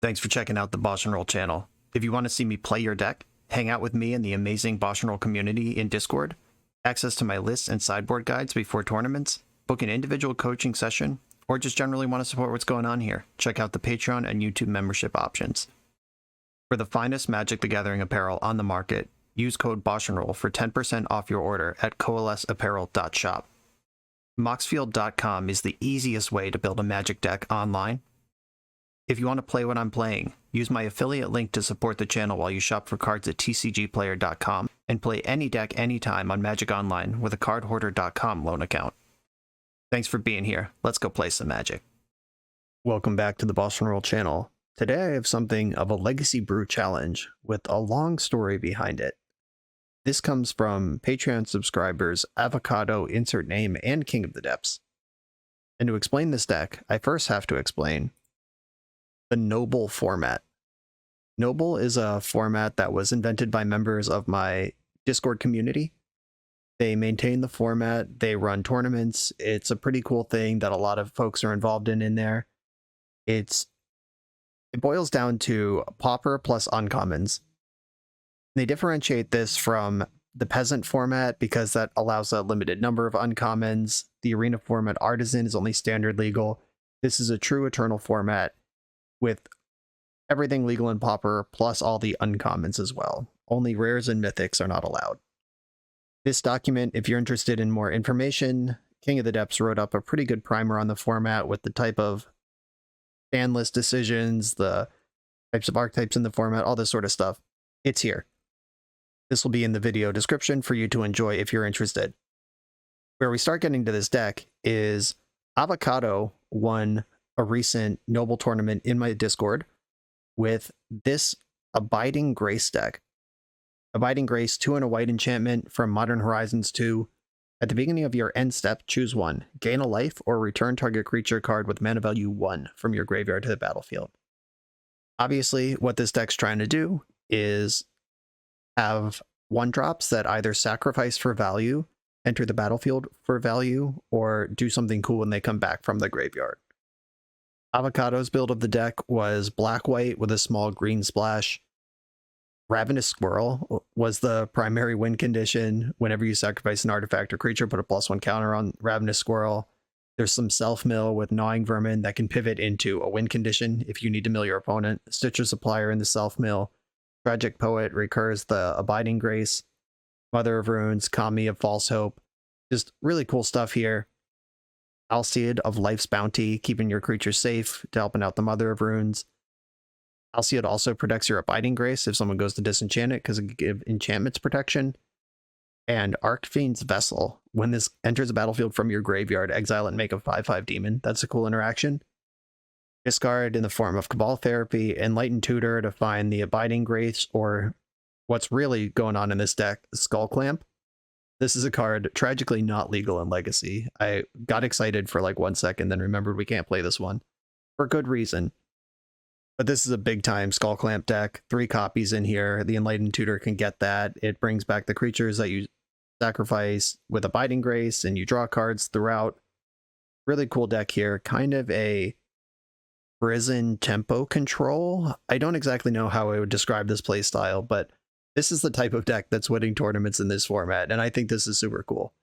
Thanks for checking out the BoshNRoll channel. If you want to see me play your deck, hang out with me in the amazing BoshNRoll community in Discord, access to my lists and sideboard guides before tournaments, book an individual coaching session, or just generally want to support what's going on here, check out the Patreon and YouTube membership options. For the finest Magic the Gathering apparel on the market, use code BoshNRoll for 10% off your order at coalesceapparel.shop. Moxfield.com is the easiest way to build a Magic deck online. If you want to play what I'm playing, use my affiliate link to support the channel while you shop for cards at tcgplayer.com and play any deck anytime on Magic Online with a cardhoarder.com loan account. Thanks for being here. Let's go play some Magic. Welcome back to the BoshNRoll channel. Today I have something of a legacy brew challenge with a long story behind it. This comes from Patreon subscribers Avocado, Insert Name, and King of the Depths. And to explain this deck, I first have to explain the Noble format. Noble is a format that was invented by members of my Discord community. They maintain the format, they run tournaments. It's a pretty cool thing that a lot of folks are involved in there. It boils down to Pauper plus uncommons. They differentiate this from the Peasant format because that allows a limited number of uncommons. The Arena format Artisan is only standard legal. This is a true Eternal format with everything legal in Pauper plus all the uncommons as well. Only rares and mythics are not allowed. This document, if you're interested in more information, King of the Depths wrote up a pretty good primer on the format with the type of ban list decisions, the types of archetypes in the format, all this sort of stuff. It's here. This will be in the video description for you to enjoy if you're interested. Where we start getting to this deck is Avocado won a recent Noble tournament in my Discord with this Abiding Grace deck. Abiding Grace, 2 and a white enchantment from Modern Horizons 2. At the beginning of your end step, choose one. Gain a life or return target creature card with mana value 1 from your graveyard to the battlefield. Obviously, what this deck's trying to do is have 1-drops that either sacrifice for value, enter the battlefield for value, or do something cool when they come back from the graveyard. Avocado's build of the deck was black-white with a small green splash. Ravenous Squirrel was the primary win condition. Whenever you sacrifice an artifact or creature, put a +1 counter on Ravenous Squirrel. There's some self-mill with Gnawing Vermin that can pivot into a win condition if you need to mill your opponent. Stitcher Supplier in the self-mill. Tragic Poet recurs the Abiding Grace. Mother of Runes, Kami of False Hope. Just really cool stuff here. Alseid of Life's Bounty, keeping your creatures safe to helping out the Mother of Runes. Alseid also protects your Abiding Grace if someone goes to disenchant it because it can give enchantments protection. And Archfiend's Vessel. When this enters the battlefield from your graveyard, exile it and make a 5/5 demon. That's a cool interaction. Discard in the form of Cabal Therapy, Enlightened Tutor to find the Abiding Grace, or what's really going on in this deck, Skull Clamp. This is a card tragically not legal in Legacy. I got excited for like 1 second, then remembered we can't play this one. For good reason. But this is a big time Skull Clamp deck. 3 copies in here. The Enlightened Tutor can get that. It brings back the creatures that you sacrifice with Abiding Grace, and you draw cards throughout. Really cool deck here. Kind of a prison tempo control. I don't exactly know how I would describe this play style, but this is the type of deck that's winning tournaments in this format, and I think this is super cool.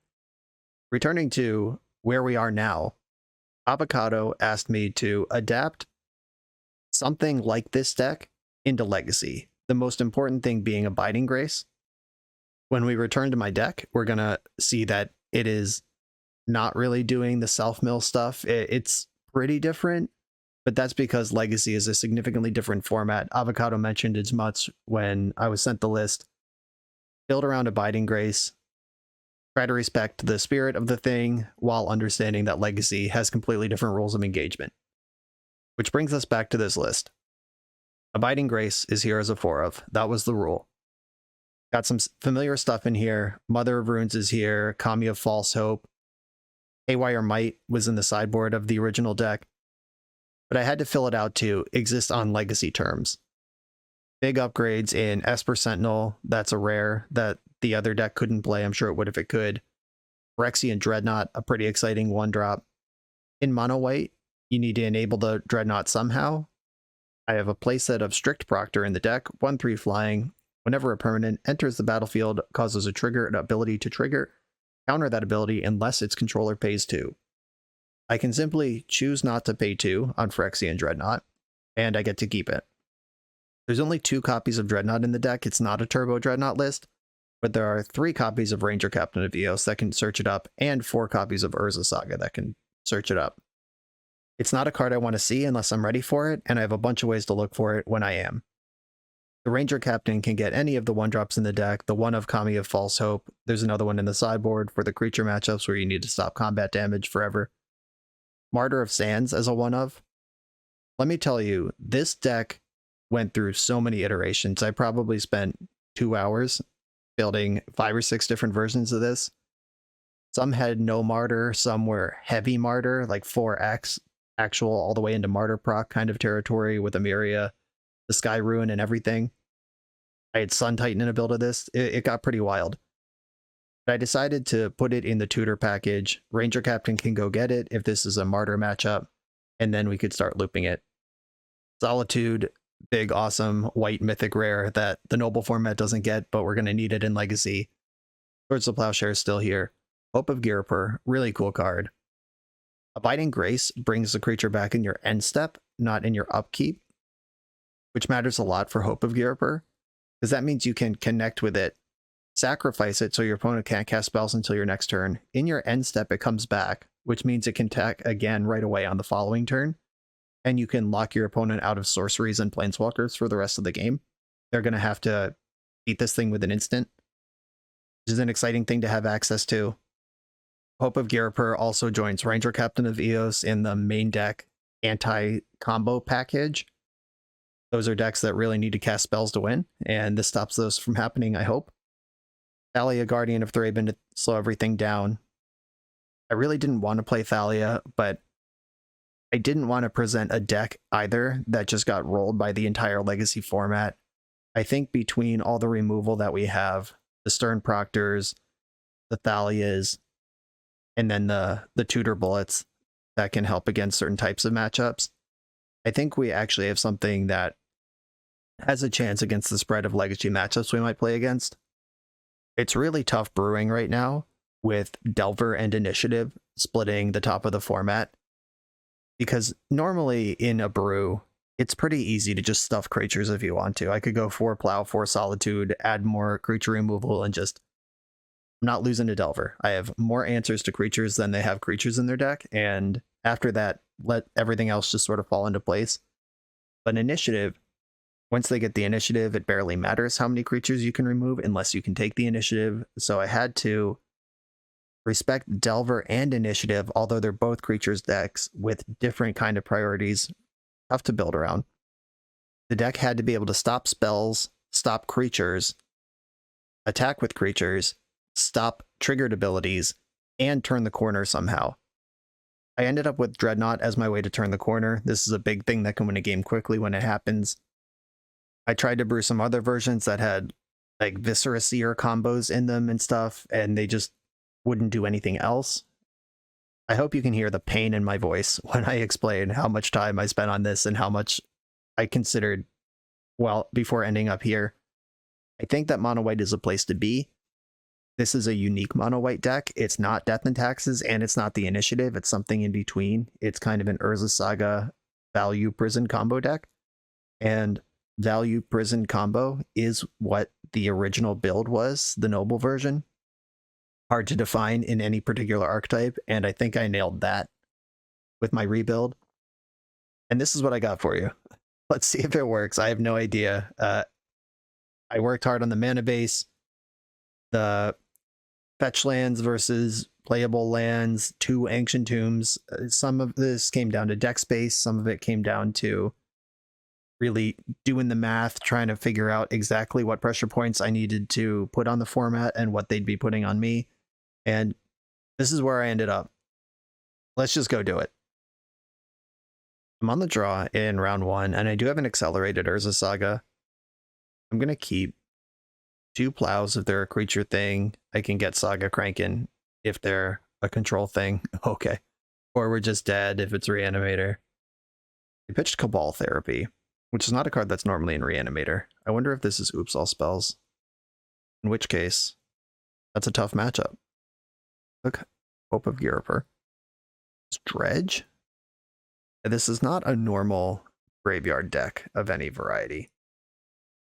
Returning to where we are now, Avocado asked me to adapt something like this deck into Legacy. The most important thing being Abiding Grace. When we return to my deck, we're going to see that it is not really doing the self-mill stuff. It's pretty different, but that's because Legacy is a significantly different format. Avocado mentioned as much when I was sent the list. Build around Abiding Grace. Try to respect the spirit of the thing while understanding that Legacy has completely different rules of engagement. Which brings us back to this list. Abiding Grace is here as a 4 of. That was the rule. Got some familiar stuff in here. Mother of Runes is here. Kami of False Hope. Haywire Might was in the sideboard of the original deck. But I had to fill it out to exist on Legacy terms. Big upgrades in Esper Sentinel. That's a rare that the other deck couldn't play. I'm sure it would if it could. Phyrexian Dreadnought, a pretty exciting 1-drop. In mono white, you need to enable the Dreadnought somehow. I have a playset of Strict Proctor in the deck, 1/3 flying. Whenever a permanent enters the battlefield, causes a trigger an ability to trigger, counter that ability unless its controller pays 2. I can simply choose not to pay 2 on Phyrexian Dreadnought, and I get to keep it. There's only 2 copies of Dreadnought in the deck. It's not a Turbo Dreadnought list, but there are 3 copies of Ranger Captain of Eos that can search it up, and 4 copies of Urza Saga that can search it up. It's not a card I want to see unless I'm ready for it, and I have a bunch of ways to look for it when I am. The Ranger Captain can get any of the 1-drops in the deck, the one of Kami of False Hope. There's another one in the sideboard for the creature matchups where you need to stop combat damage forever. Martyr of Sands as a 1-of. Let me tell you, this deck went through so many iterations. I probably spent 2 hours building 5 or 6 different versions of this. Some had no Martyr, some were heavy Martyr, like 4x, actual all the way into Martyr proc kind of territory with Emiria, the Sky Ruin, and everything. I had Sun Titan in a build of this. It got pretty wild. But I decided to put it in the tutor package. Ranger Captain can go get it if this is a Martyr matchup, and then we could start looping it. Solitude, big, awesome, white mythic rare that the Noble format doesn't get, but we're going to need it in Legacy. Swords of Plowshare is still here. Hope of Girapur, really cool card. Abiding Grace brings the creature back in your end step, not in your upkeep, which matters a lot for Hope of Girapur, because that means you can connect with it, sacrifice it so your opponent can't cast spells until your next turn. In your end step, it comes back, which means it can attack again right away on the following turn, and you can lock your opponent out of sorceries and planeswalkers for the rest of the game. They're going to have to beat this thing with an instant, which is an exciting thing to have access to. Hope of Girapur also joins Ranger Captain of Eos in the main deck anti-combo package. Those are decks that really need to cast spells to win, and this stops those from happening, I hope. Thalia, Guardian of Thraben to slow everything down. I really didn't want to play Thalia, but I didn't want to present a deck either that just got rolled by the entire Legacy format. I think between all the removal that we have, the Stern Proctors, the Thalias, and then the tutor bullets that can help against certain types of matchups, I think we actually have something that has a chance against the spread of Legacy matchups we might play against. It's really tough brewing right now with Delver and Initiative splitting the top of the format, because normally in a brew, it's pretty easy to just stuff creatures if you want to. I could go 4 Plow, 4 Solitude, add more creature removal, and just not losing to Delver. I have more answers to creatures than they have creatures in their deck, and after that, let everything else just sort of fall into place. But Initiative, once they get the initiative, it barely matters how many creatures you can remove unless you can take the initiative. So I had to respect Delver and Initiative, although they're both creatures decks with different kind of priorities. Tough to build around. The deck had to be able to stop spells, stop creatures, attack with creatures, stop triggered abilities, and turn the corner somehow. I ended up with Dreadnought as my way to turn the corner. This is a big thing that can win a game quickly when it happens. I tried to brew some other versions that had like Viscera Seer combos in them and stuff, and they just wouldn't do anything else. I hope you can hear the pain in my voice when I explain how much time I spent on this and how much I considered, well, before ending up here. I think that mono white is a place to be. This is a unique mono white deck. It's not Death and Taxes, and it's not the Initiative. It's something in between. It's kind of an Urza Saga value prison combo deck. And value prison combo is what the original build was, the noble version. Hard to define in any particular archetype, and I think I nailed that with my rebuild. And this is what I got for you. Let's see if it works. I have no idea. I worked hard on the mana base, the fetch lands versus playable lands, 2 Ancient Tombs. Some of this came down to deck space, some of it came down to really doing the math, trying to figure out exactly what pressure points I needed to put on the format and what they'd be putting on me. And this is where I ended up. Let's just go do it. I'm on the draw in round 1, and I do have an accelerated Urza Saga. I'm going to keep 2 Plows if they're a creature thing. I can get Saga cranking if they're a control thing. Okay. Or we're just dead if it's Reanimator. I pitched Cabal Therapy. which is not a card that's normally in Reanimator. I wonder if this is Oops All Spells. In which case, that's a tough matchup. Look, Hope of Europer. It's Dredge? This is not a normal graveyard deck of any variety.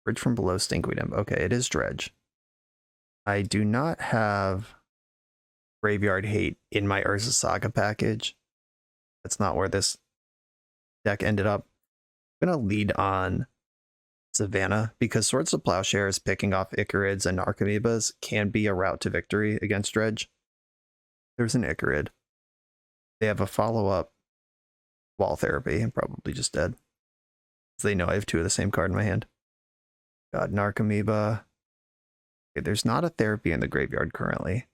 Bridge from Below, Stinkweed Imp. Okay, it is Dredge. I do not have Graveyard Hate in my Urza Saga package. That's not where this deck ended up. I'm going to lead on Savannah because Swords of Plowshares picking off Icarids and Archimebas can be a route to victory against Dredge. There's an Icarid. They have a follow-up Wall Therapy. I'm probably just dead. They know I have two of the same card in my hand. God, Narcomoeba. Okay, there's not a therapy in the graveyard currently.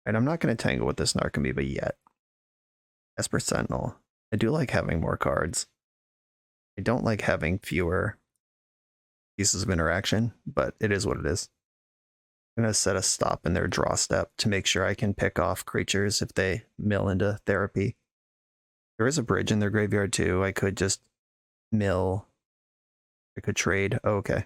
And I'm not going to tangle with this Narcomoeba yet. Esper Sentinel. I do like having more cards. I don't like having fewer pieces of interaction, but it is what it is. I'm going to set a stop in their draw step to make sure I can pick off creatures if they mill into therapy. There is a bridge in their graveyard too. I could just mill. I could trade. Oh, okay.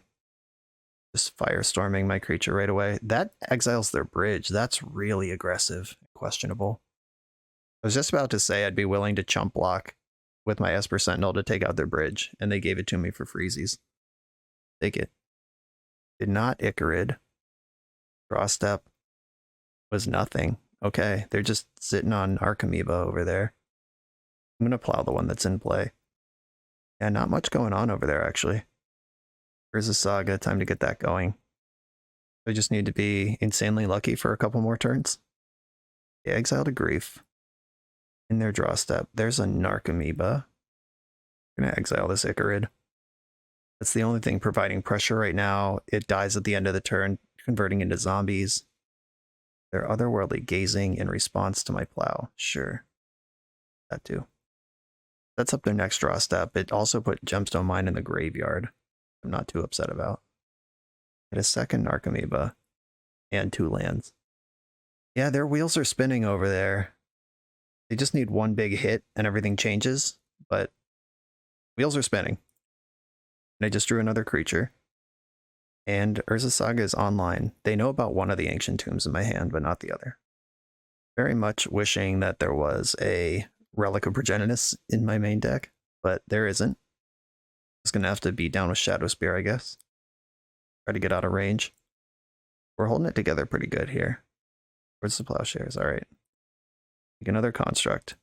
Just firestorming my creature right away. That exiles their bridge. That's really aggressive. Questionable. I was just about to say I'd be willing to chump block with my Esper Sentinel to take out their bridge, and they gave it to me for freezies. Take it. Did not Icarid. Draw step was nothing. Okay, they're just sitting on Archimeba over there. I'm going to plow the one that's in play. Yeah, not much going on over there, actually. There's a Saga, time to get that going. I just need to be insanely lucky for a couple more turns. Yeah, exile to Grief. In their draw step, there's a Narcomoeba. I'm going to exile this Icarid. That's the only thing providing pressure right now. It dies at the end of the turn, converting into zombies. They're otherworldly gazing in response to my plow. Sure. That too. That's up their next draw step. It also put Gemstone Mine in the graveyard. I'm not too upset about. Get a second Narcomoeba and 2 lands. Yeah, their wheels are spinning over there. They just need one big hit and everything changes, but wheels are spinning. And I just drew another creature. And Urza Saga is online. They know about one of the Ancient Tombs in my hand, but not the other. Very much wishing that there was a Relic of Progenitus in my main deck, but there isn't. Just gonna have to beat down with Shadow Spear, I guess. Try to get out of range. We're holding it together pretty good here. Where's the Plowshares? Alright. Take another Construct.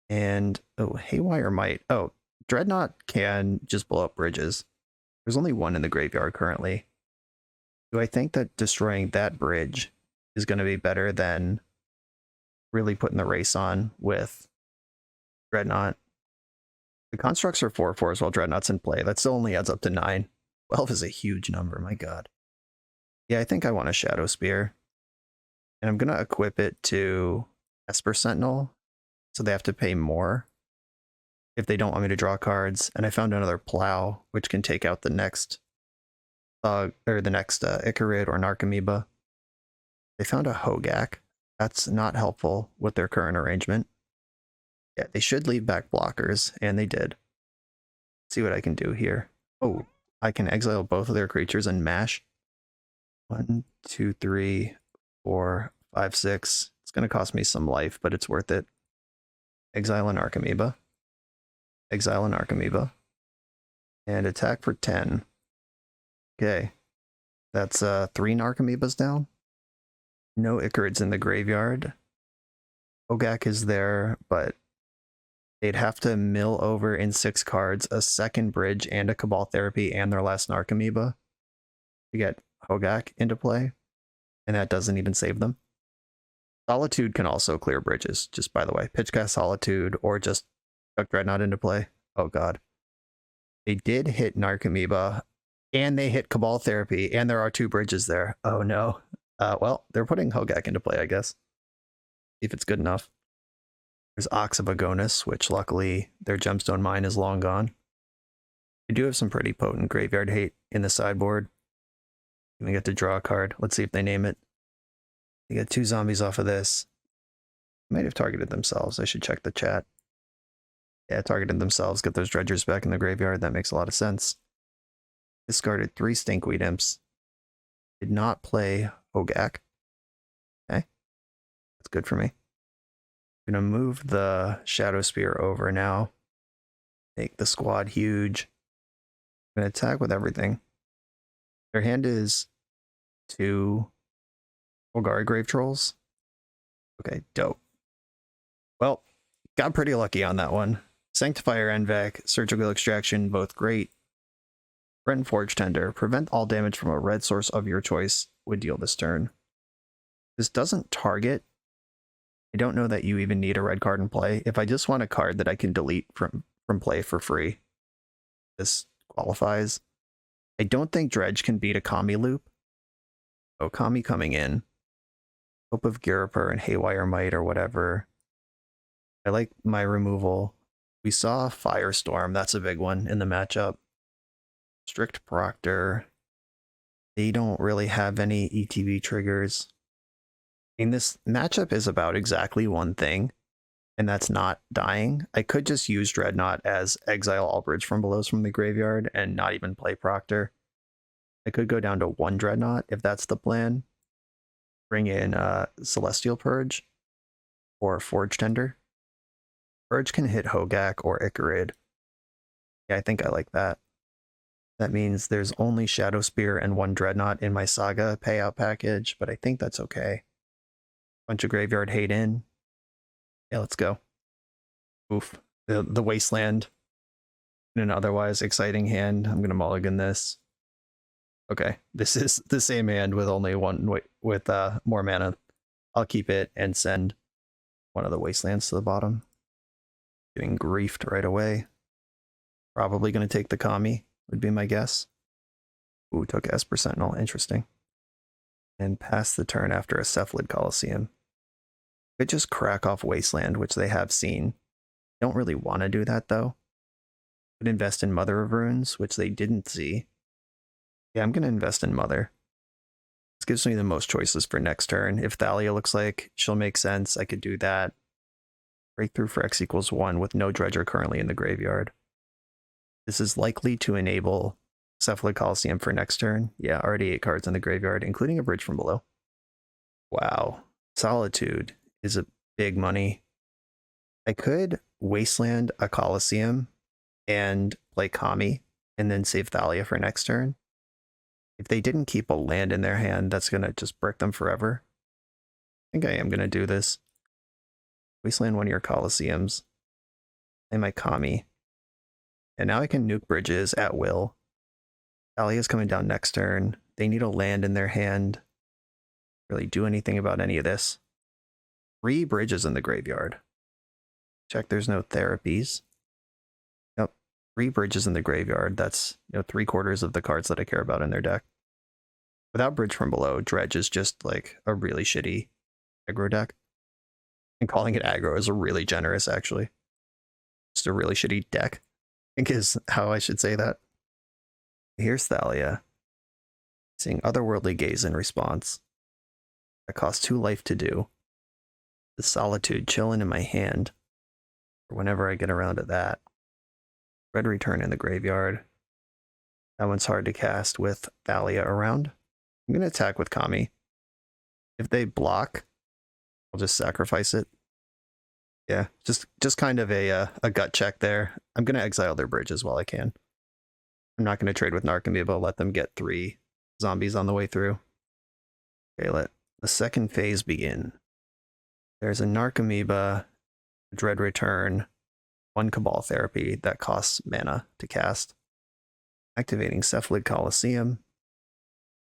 And, oh, Haywire Might. Oh, Dreadnought can just blow up bridges. There's only one in the graveyard currently. Do I think that destroying that bridge is going to be better than really putting the race on with Dreadnought? The constructs are 4/4s while Dreadnought's in play. That still only adds up to 9. 12 is a huge number, my god. Yeah, I think I want a Shadow Spear. And I'm going to equip it to Esper Sentinel, so they have to pay more if they don't want me to draw cards. And I found another Plow, which can take out the next Icarid or Narcomoeba. They found a Hogak. That's not helpful with their current arrangement. Yeah, they should leave back blockers, and they did. Let's see what I can do here. Oh, I can exile both of their creatures and mash. 1, 2, 3, 4, 5, 6. It's going to cost me some life, but it's worth it. Exile an Archimeba. Exile an Archimeba. And attack for 10. Okay. That's 3 Narcomoebas down. No Icarids in the graveyard. Hogak is there, but they'd have to mill over in 6 cards a second bridge and a Cabal Therapy and their last Narcomoeba to get Hogak into play, and that doesn't even save them. Solitude can also clear bridges, just by the way. Pitchcast Solitude or just chuck Dreadnought into play. Oh god. They did hit Narcomoeba, and they hit Cabal Therapy, and there are 2 bridges there. Oh no. Well, they're putting Hogak into play, I guess. See if it's good enough. There's Ox of Agonis, which luckily their Gemstone Mine is long gone. They do have some pretty potent graveyard hate in the sideboard. We get to draw a card. Let's see if they name it. They get 2 zombies off of this. Might have targeted themselves. I should check the chat. Yeah, targeted themselves, get those dredgers back in the graveyard. That makes a lot of sense. Discarded 3 Stinkweed Imps. Did not play Hogak. Okay. That's good for me. I'm going to move the Shadow Spear over now. Make the squad huge. I'm going to attack with everything. Their hand is 2 Golgari Grave Trolls. Okay, dope. Well, got pretty lucky on that one. Sanctifier Envac, Surgical Extraction, both great. Brent Forge Tender, prevent all damage from a red source of your choice, would deal this turn. This doesn't target. I don't know that you even need a red card in play. If I just want a card that I can delete from play for free, this qualifies. I don't think Dredge can beat a Kami loop. Oh, Kami coming in. Hope of Girapur and Haywire Might or whatever. I like my removal. We saw Firestorm. That's a big one in the matchup. Strict Proctor. They don't really have any ETB triggers. I mean, this matchup is about exactly one thing, and that's not dying. I could just use Dreadnought as exile all Bridge from Belows from the graveyard and not even play Proctor. I could go down to 1 Dreadnought if that's the plan. Bring in Celestial Purge or Forge Tender. Purge can hit Hogak or Icarid. Yeah, I think I like that. That means there's only Shadow Spear and 1 Dreadnought in my Saga payout package, but I think that's okay. Bunch of Graveyard Hate in. Yeah, let's go. Oof. The Wasteland in an otherwise exciting hand. I'm going to mulligan this. Okay, this is the same hand with only one with more mana. I'll keep it and send one of the Wastelands to the bottom. Getting griefed right away. Probably going to take the Kami, would be my guess. Ooh, took Esper Sentinel. Interesting. And pass the turn after a Cephalid Coliseum. Could just crack off Wasteland, which they have seen. Don't really want to do that, though. Could invest in Mother of Runes, which they didn't see. Yeah, I'm going to invest in Mother. This gives me the most choices for next turn. If Thalia looks like she'll make sense, I could do that. Breakthrough for X equals 1 with no Dredger currently in the graveyard. This is likely to enable Cephalid Coliseum for next turn. Yeah, already 8 cards in the graveyard, including a Bridge from Below. Wow. Solitude is a big money. I could Wasteland a Coliseum and play Kami and then save Thalia for next turn. If they didn't keep a land in their hand, that's going to just brick them forever. I think I am going to do this. Wasteland 1 of your Coliseums. Play my Kami. And now I can nuke bridges at will. Thalia's coming down next turn. They need a land in their hand. Really do anything about any of this. 3 bridges in the graveyard. Check there's no therapies. Nope. 3 bridges in the graveyard. That's 3/4 of the cards that I care about in their deck. Without Bridge from Below, Dredge is just like a really shitty aggro deck. And calling it aggro is really generous, actually. Just a really shitty deck, I think is how I should say that. Here's Thalia. Seeing Otherworldly Gaze in response. That costs 2 life to do. The Solitude chilling in my hand. Whenever I get around to that. Red Return in the graveyard. That one's hard to cast with Thalia around. I'm going to attack with Kami. If they block, I'll just sacrifice it. Yeah, just kind of a gut check there. I'm going to exile their bridges while I can. I'm not going to trade with Narcomoeba, let them get 3 zombies on the way through. Okay, let the second phase begin. There's a Narcomoeba, Dread Return, 1 Cabal Therapy that costs mana to cast. Activating Cephalid Coliseum.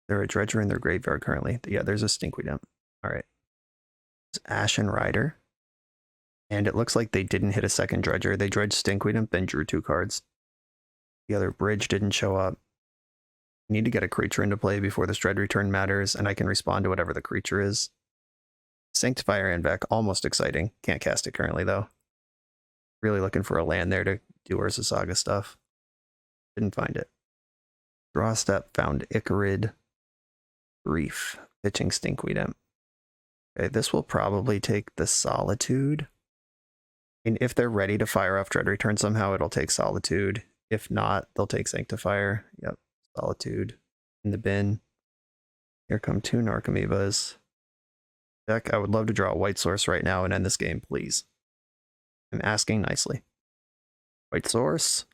They're a Dredger in their graveyard currently. Yeah, there's a Stinkweed Imp. Alright. There's Ashen Rider. And it looks like they didn't hit a second Dredger. They dredged Stinkweed Imp, then drew 2 cards. The other bridge didn't show up. I need to get a creature into play before this Dread Return matters, and I can respond to whatever the creature is. Sanctifier Anvek, almost exciting. Can't cast it currently, though. Really looking for a land there to do Urza Saga stuff. Didn't find it. Draw step, found Icarid. Grief, pitching Stinkweed Imp. Okay, this will probably take the Solitude. And if they're ready to fire off Dread Return somehow, it'll take Solitude. If not, they'll take Sanctifier. Yep, Solitude in the bin. Here come 2 Narcomoebas. Deck, I would love to draw a white source right now and end this game, please. I'm asking nicely. White source.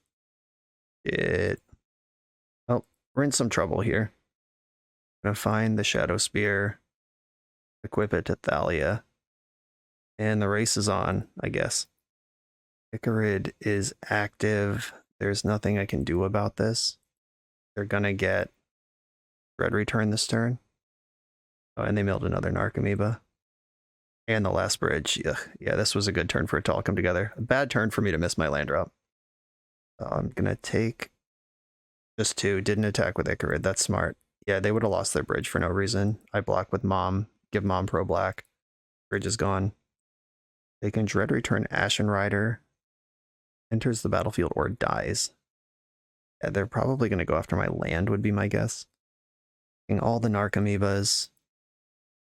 Oh, we're in some trouble here. I'm gonna find the Shadow Spear, equip it to Thalia, and the race is on, I guess. Icarid is active. There's nothing I can do about this. They're gonna get Dread Return this turn. Oh, and they milled another Narcomoeba. And the last bridge. Ugh. Yeah, this was a good turn for it to all come together. A bad turn for me to miss my land drop. I'm gonna take just 2. Didn't attack with Icarid. That's smart. Yeah, they would have lost their bridge for no reason. I block with Mom. Give Mom Pro Black. Bridge is gone. They can Dread Return Ashen Rider. Enters the battlefield or dies. Yeah, they're probably going to go after my land, would be my guess. Taking all the Narcomoebas.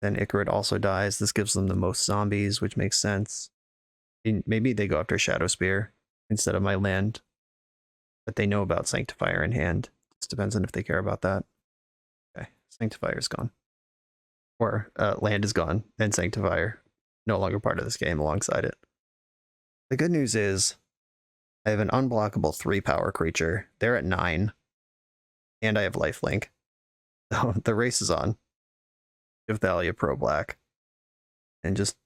Then Icarid also dies. This gives them the most zombies, which makes sense. Maybe they go after Shadow Spear instead of my land. But they know about Sanctifier in hand. Just depends on if they care about that. Okay, Sanctifier's gone. Or land is gone, and Sanctifier no longer part of this game alongside it. The good news is I have an unblockable 3-power creature. They're at 9. And I have lifelink. So the race is on. Give Thalia Pro Black. And just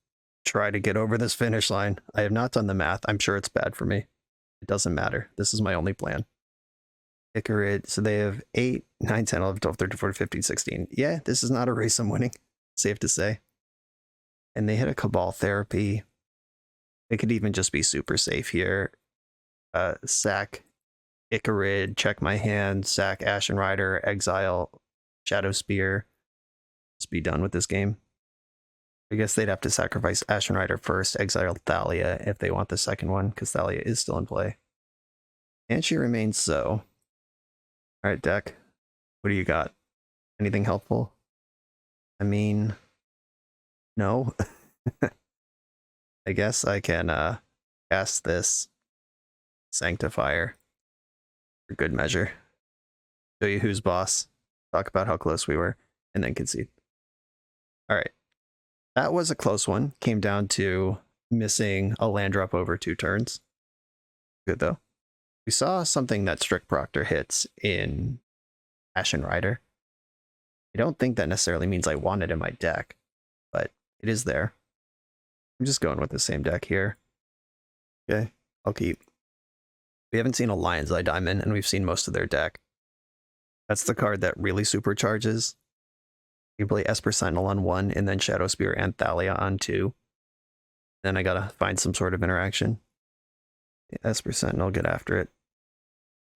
try to get over this finish line. I have not done the math. I'm sure it's bad for me. It doesn't matter. This is my only plan. Icarid. So they have 8, 9, 10, 11, 12, 13, 14, 15, 16. Yeah, this is not a race I'm winning. Safe to say. And they hit a Cabal Therapy. It could even just be super safe here. Sack Icarid, check my hand, sack Ashen Rider, exile Shadow Spear. Just be done with this game. I guess they'd have to sacrifice Ashen Rider first, exile Thalia if they want the second one, because Thalia is still in play. And she remains so. Alright, deck. What do you got? Anything helpful? I mean, no. I guess I can cast this Sanctifier for good measure. Show you who's boss. Talk about how close we were, and then concede. Alright. That was a close one. Came down to missing a land drop over 2 turns. Good though. We saw something that Strict Proctor hits in Ashen Rider. I don't think that necessarily means I want it in my deck, but it is there. I'm just going with the same deck here. Okay, I'll keep. We haven't seen a Lion's Eye Diamond, and we've seen most of their deck. That's the card that really supercharges. You play Esper Sentinel on 1, and then Shadow Spear and Thalia on 2. Then I gotta find some sort of interaction. Esper Sentinel, get after it.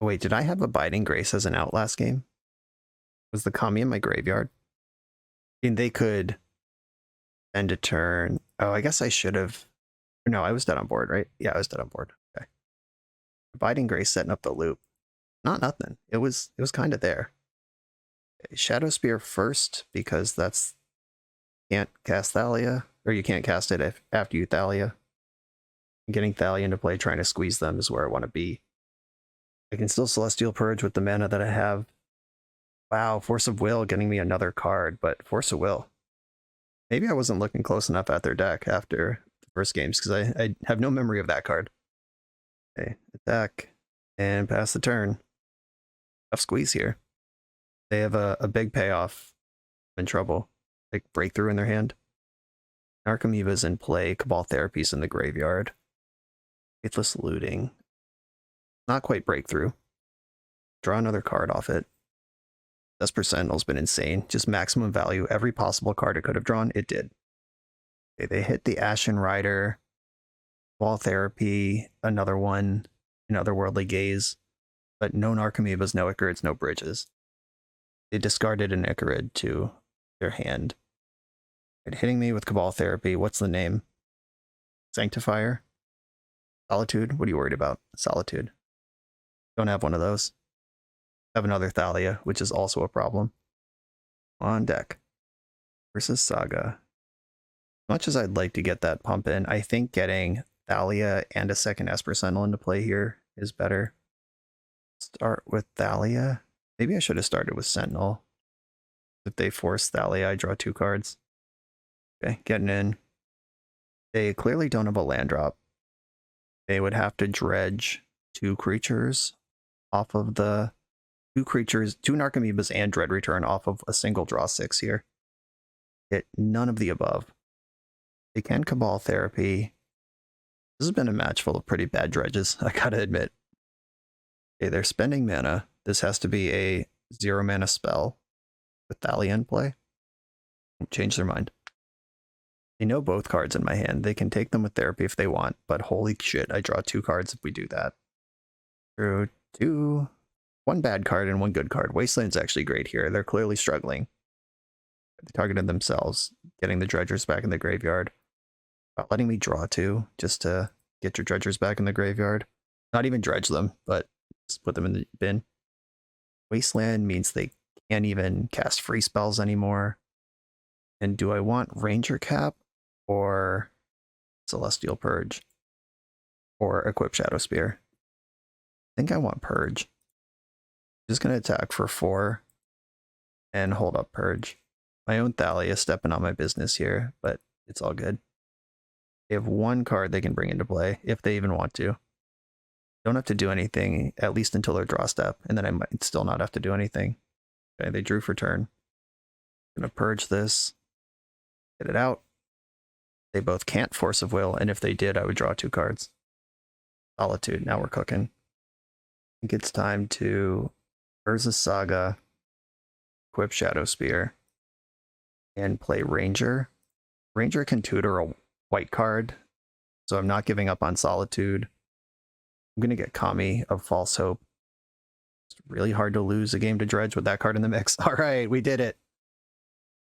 Oh, wait, did I have Abiding Grace as an out last game? Was the Kami in my graveyard? I mean, they could end a turn. Oh, I guess I should have. No, I was dead on board, right? Yeah, I was dead on board. Okay. Abiding Grace setting up the loop. Not nothing. It was kind of there. Okay, Shadow Spear first, because that's can't cast Thalia, or you can't cast it after you Thalia. Getting Thalia into play, trying to squeeze them is where I want to be. I can still Celestial Purge with the mana that I have. Wow, Force of Will getting me another card, but Force of Will. Maybe I wasn't looking close enough at their deck after the first games, because I have no memory of that card. Okay, attack, and pass the turn. Tough squeeze here. They have a big payoff. I'm in trouble. Like Breakthrough in their hand. Narcomoeba's in play, Cabal Therapy's in the graveyard. Faithless Looting. Not quite Breakthrough. Draw another card off it. Esper Sentinel's been insane. Just maximum value. Every possible card it could have drawn, it did. Okay, they hit the Ashen Rider. Cabal Therapy, another one. An Otherworldly Gaze. But no Narcomoebas, no Icarids, no Bridges. They discarded an Icarid to their hand. Hitting me with Cabal Therapy. What's the name? Sanctifier? Solitude? What are you worried about? Solitude. Don't have one of those. Have another Thalia, which is also a problem. On deck. Versus Saga. As much as I'd like to get that pump in, I think getting Thalia and a second Esper Sentinel into play here is better. Start with Thalia. Maybe I should have started with Sentinel. If they force Thalia, I draw 2 cards. Okay, getting in. They clearly don't have a land drop. They would have to dredge 2 creatures off of the 2 Narcomoebas and Dread Return off of a single draw 6 here. Get none of the above. They can Cabal Therapy. This has been a match full of pretty bad dredges, I gotta admit. Okay, they're spending mana. This has to be a 0 mana spell with Thalia in play. Change their mind. They know both cards in my hand. They can take them with Therapy if they want, but holy shit, I draw 2 cards if we do that. Drew 2. 1 bad card and 1 good card. Wasteland's actually great here. They're clearly struggling. They targeted themselves, getting the dredgers back in the graveyard. Letting me draw 2 just to get your dredgers back in the graveyard. Not even dredge them, but just put them in the bin. Wasteland means they can't even cast free spells anymore. And do I want Ranger Cap or Celestial Purge or Equip Shadow Spear? I think I want Purge. Just going to attack for 4 and hold up Purge. My own Thalia stepping on my business here, but it's all good. They have 1 card they can bring into play if they even want to. Don't have to do anything, at least until their draw step, and then I might still not have to do anything. Okay, they drew for turn. I'm going to Purge this. Get it out. They both can't Force of Will, and if they did, I would draw 2 cards. Solitude, now we're cooking. I think it's time to Urza Saga, equip Shadow Spear, and play Ranger. Ranger can tutor a white card, so I'm not giving up on Solitude. I'm going to get Kami of False Hope. It's really hard to lose a game to Dredge with that card in the mix. All right, we did it.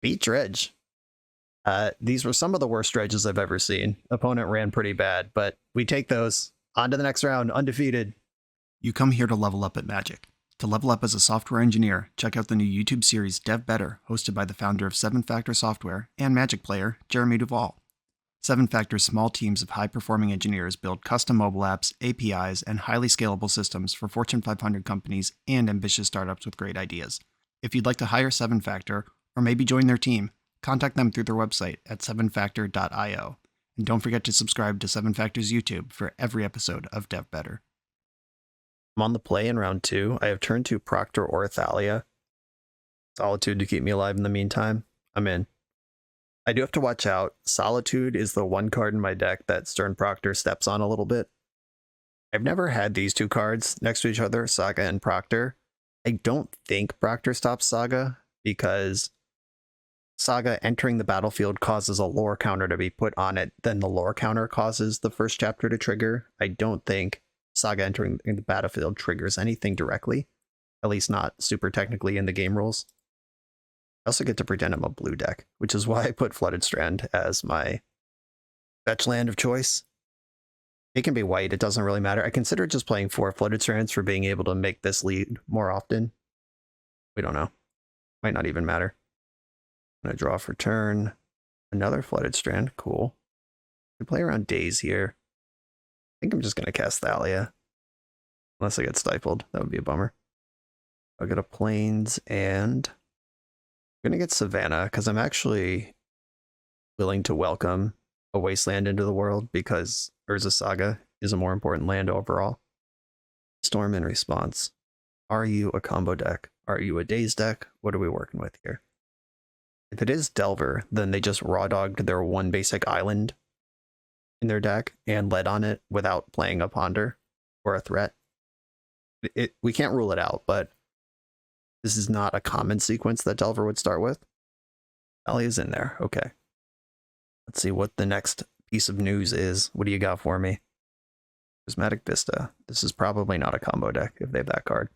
Beat Dredge. These were some of the worst dredges I've ever seen. Opponent ran pretty bad, but we take those. On to the next round, undefeated. You come here to level up at Magic. To level up as a software engineer, check out the new YouTube series Dev Better, hosted by the founder of 7 Factor Software and Magic player, Jeremy Duvall. 7 Factor's small teams of high-performing engineers build custom mobile apps, APIs, and highly scalable systems for Fortune 500 companies and ambitious startups with great ideas. If you'd like to hire 7 Factor, or maybe join their team, contact them through their website at 7factor.io. And don't forget to subscribe to 7 Factor's YouTube for every episode of Dev Better. I'm on the play in round 2. I have turn 2 Proctor or Thalia. Solitude to keep me alive in the meantime. I'm in. I do have to watch out. Solitude is the 1 card in my deck that Stern Proctor steps on a little bit. I've never had these 2 cards next to each other, Saga and Proctor. I don't think Proctor stops Saga, because Saga entering the battlefield causes a lore counter to be put on it, then the lore counter causes the first chapter to trigger. I don't think Saga entering the battlefield triggers anything directly, at least not super technically in the game rules. I also get to pretend I'm a blue deck, which is why I put Flooded Strand as my fetch land of choice. It can be white, it doesn't really matter. I consider just playing 4 Flooded Strands for being able to make this lead more often. We don't know. Might not even matter. I'm going to draw for turn. Another Flooded Strand, cool. We play around Daze here. I think I'm just going to cast Thalia. Unless I get stifled, that would be a bummer. I'll get a Plains, and I'm going to get Savannah, because I'm actually willing to welcome a Wasteland into the world, because Urza Saga is a more important land overall. Storm in response. Are you a combo deck? Are you a Daze deck? What are we working with here? If it is Delver, then they just raw dogged their 1 basic island in their deck and led on it without playing a Ponder or a threat. We can't rule it out, but this is not a common sequence that Delver would start with. Thalia's in there. Okay. Let's see what the next piece of news is. What do you got for me? Prismatic Vista. This is probably not a combo deck if they have that card.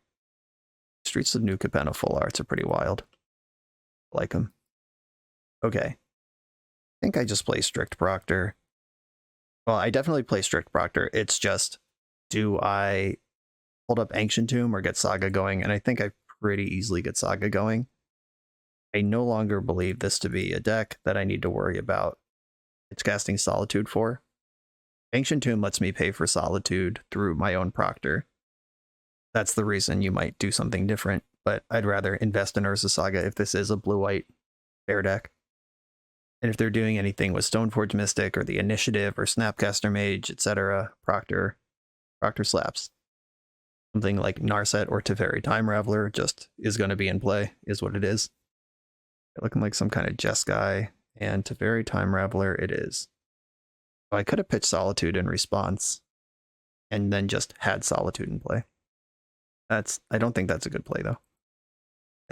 Streets of New Capenna full arts are pretty wild. I like them. Okay. I think I just play Strict Proctor. Well, I definitely play Strict Proctor. It's just, do I hold up Ancient Tomb or get Saga going? And I think I pretty easily get Saga going. I no longer believe this to be a deck that I need to worry about. It's casting Solitude for. Ancient Tomb lets me pay for Solitude through my own Proctor. That's the reason you might do something different, but I'd rather invest in Urza Saga if this is a blue-white fair deck. And if they're doing anything with Stoneforge Mystic or the Initiative or Snapcaster Mage, etc., Proctor slaps. Something like Narset or Teferi Time Raveler just is going to be in play, is what it is. Looking like some kind of Jeskai, and Teferi Time Raveler it is. So I could have pitched Solitude in response, and then just had Solitude in play. I don't think that's a good play, though.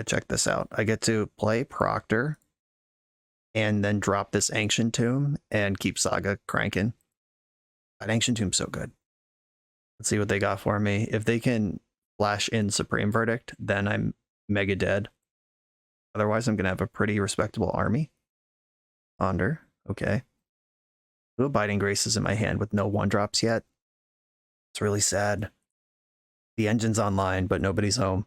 Check this out. I get to play Proctor, and then drop this Ancient Tomb, and keep Saga cranking. That Ancient Tomb's so good. Let's see what they got for me. If they can flash in Supreme Verdict, then I'm mega dead. Otherwise, I'm going to have a pretty respectable army. Ponder. Okay. 2 Abiding Graces in my hand with no 1-drops yet. It's really sad. The engine's online, but nobody's home.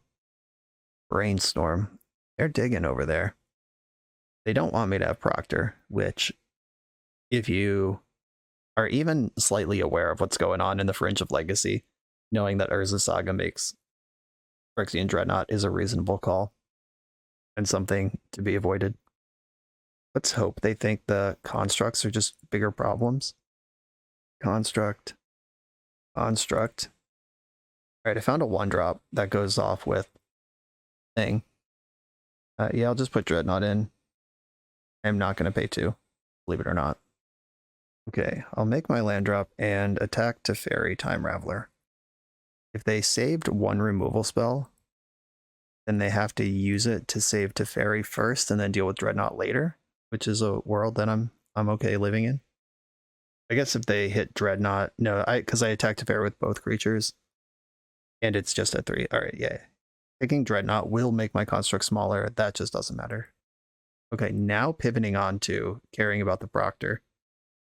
Brainstorm. They're digging over there. They don't want me to have Proctor, which, if you are even slightly aware of what's going on in the fringe of Legacy, knowing that Urza Saga makes Phyrexian Dreadnought is a reasonable call and something to be avoided. Let's hope they think the constructs are just bigger problems. Construct. Alright, I found a 1-drop that goes off with thing. Yeah, I'll just put Dreadnought in. I'm not going to pay 2, believe it or not. Okay, I'll make my land drop and attack Teferi Time Raveler. If they saved 1 removal spell, then they have to use it to save Teferi first and then deal with Dreadnought later, which is a world that I'm okay living in. I guess if they hit Dreadnought, no, because I attacked Teferi with both creatures, and it's just at 3. All right, yeah. Picking Dreadnought will make my construct smaller. That just doesn't matter. Okay, now pivoting on to caring about the Proctor.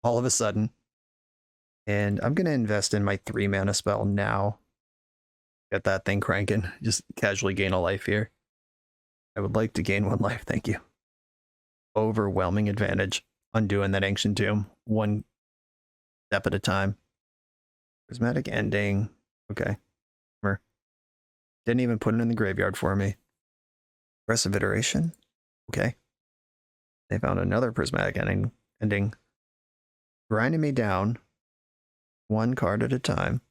All of a sudden, and I'm going to invest in my 3 mana spell now. Get that thing cranking. Just casually gain a life here. I would like to gain 1 life, thank you. Overwhelming advantage. Undoing that Ancient Tomb. 1 step at a time. Prismatic Ending. Okay. Didn't even put it in the graveyard for me. Aggressive Iteration. Okay. They found another Prismatic Ending. Grinding me down 1 card at a time.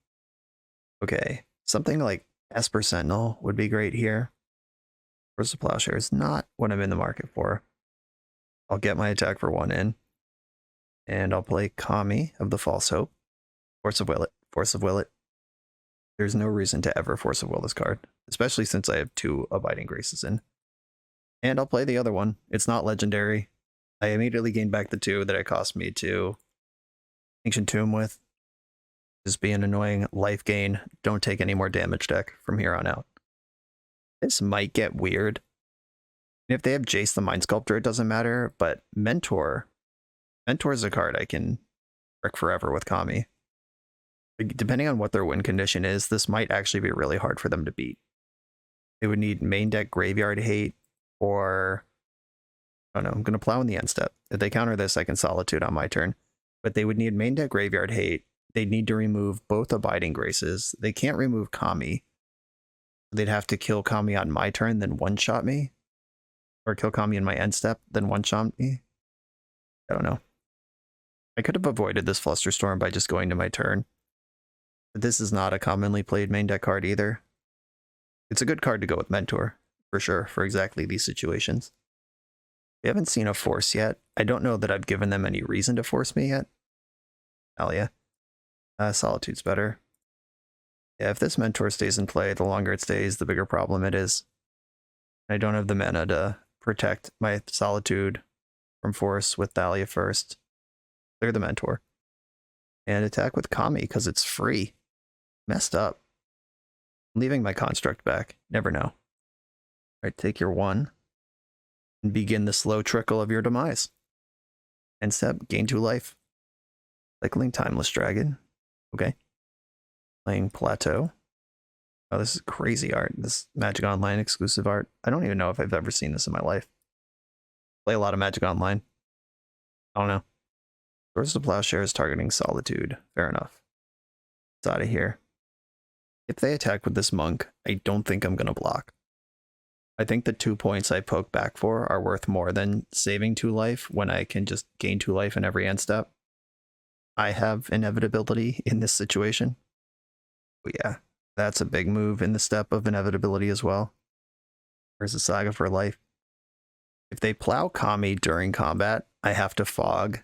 Okay, something like Esper Sentinel would be great here. Force of Plowshare is not what I'm in the market for. I'll get my attack for 1 in. And I'll play Kami of the False Hope. Force of Will It. There's no reason to ever Force of Will this card, especially since I have 2 Abiding Graces in. And I'll play the other one. It's not legendary. I immediately gain back the 2 that it cost me to Ancient Tomb with. Just be an annoying life gain. Don't take any more damage deck from here on out. This might get weird. If they have Jace the Mind Sculptor, it doesn't matter, but Mentor is a card I can brick forever with Kami. Depending on what their win condition is, this might actually be really hard for them to beat. They would need main deck Graveyard Hate, or I don't know, I'm going to plow in the end step. If they counter this, I can Solitude on my turn. But they would need main deck Graveyard Hate. They'd need to remove both Abiding Graces. They can't remove Kami. They'd have to kill Kami on my turn, then one-shot me. Or kill Kami in my end step, then one-shot me. I don't know. I could have avoided this Flusterstorm by just going to my turn. But this is not a commonly played main deck card either. It's a good card to go with Mentor, for sure, for exactly these situations. We haven't seen a force yet. I don't know that I've given them any reason to force me yet. Hell yeah. Solitude's better. Yeah, if this Mentor stays in play, the longer it stays, the bigger problem it is. I don't have the mana to protect my Solitude from force with Thalia first. Clear the Mentor. And attack with Kami, because it's free. Messed up. I'm leaving my construct back. Never know. Alright, take your 1. And begin the slow trickle of your demise. End step, gain 2 life. Cycling Timeless Dragon. Okay. Playing Plateau. Oh, this is crazy art. This Magic Online exclusive art. I don't even know if I've ever seen this in my life. Play a lot of Magic Online. I don't know. Swords to Plowshares targeting Solitude. Fair enough. It's out of here. If they attack with this monk, I don't think I'm going to block. I think the 2 points I poke back for are worth more than saving 2 life when I can just gain 2 life in every end step. I have inevitability in this situation. But yeah, that's a big move in the step of inevitability as well. Where's the Saga for life? If they plow Kami during combat, I have to fog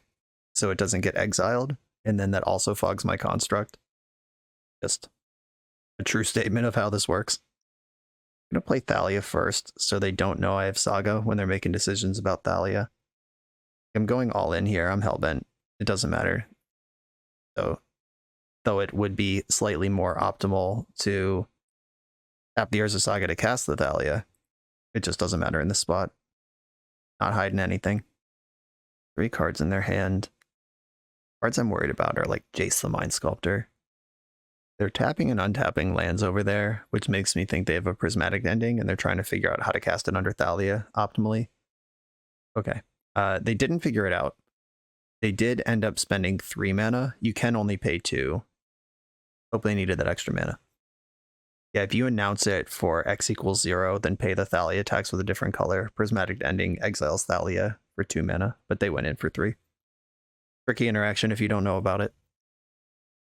so it doesn't get exiled, and then that also fogs my construct. Just a true statement of how this works. I'm going to play Thalia first, so they don't know I have Saga when they're making decisions about Thalia. I'm going all in here. I'm hellbent. It doesn't matter. So, though it would be slightly more optimal to tap the Urza Saga to cast the Thalia, it just doesn't matter in this spot. Not hiding anything. 3 cards in their hand. Cards I'm worried about are like Jace the Mind Sculptor. They're tapping and untapping lands over there, which makes me think they have a prismatic ending, and they're trying to figure out how to cast it under Thalia optimally. Okay. They didn't figure it out. They did end up spending 3 mana. You can only pay 2. Hope they needed that extra mana. Yeah, if you announce it for X equals 0, then pay the Thalia tax with a different color. Prismatic ending exiles Thalia for 2 mana, but they went in for 3. Tricky interaction if you don't know about it.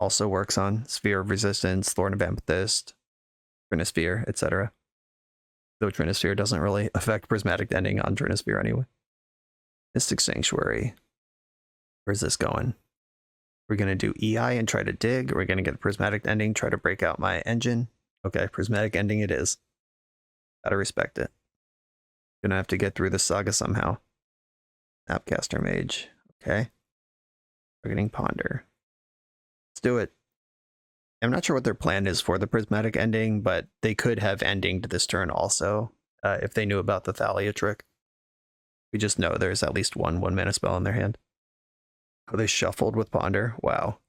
Also works on Sphere of Resistance, Thorn of Amethyst, Trinisphere, etc. Though Trinisphere doesn't really affect Prismatic Ending on Trinisphere anyway. Mystic Sanctuary. Where's this going? We're going to do EI and try to dig. We're going to get a Prismatic Ending, try to break out my engine. Okay, Prismatic Ending it is. Gotta respect it. Gonna have to get through this saga somehow. Snapcaster Mage. Okay. Targeting Ponder. Let's do it. I'm not sure what their plan is for the Prismatic Ending, but they could have ending to this turn also, if they knew about the Thalia trick. We just know there's at least one 1-mana spell in their hand. Oh, they shuffled with Ponder. Wow.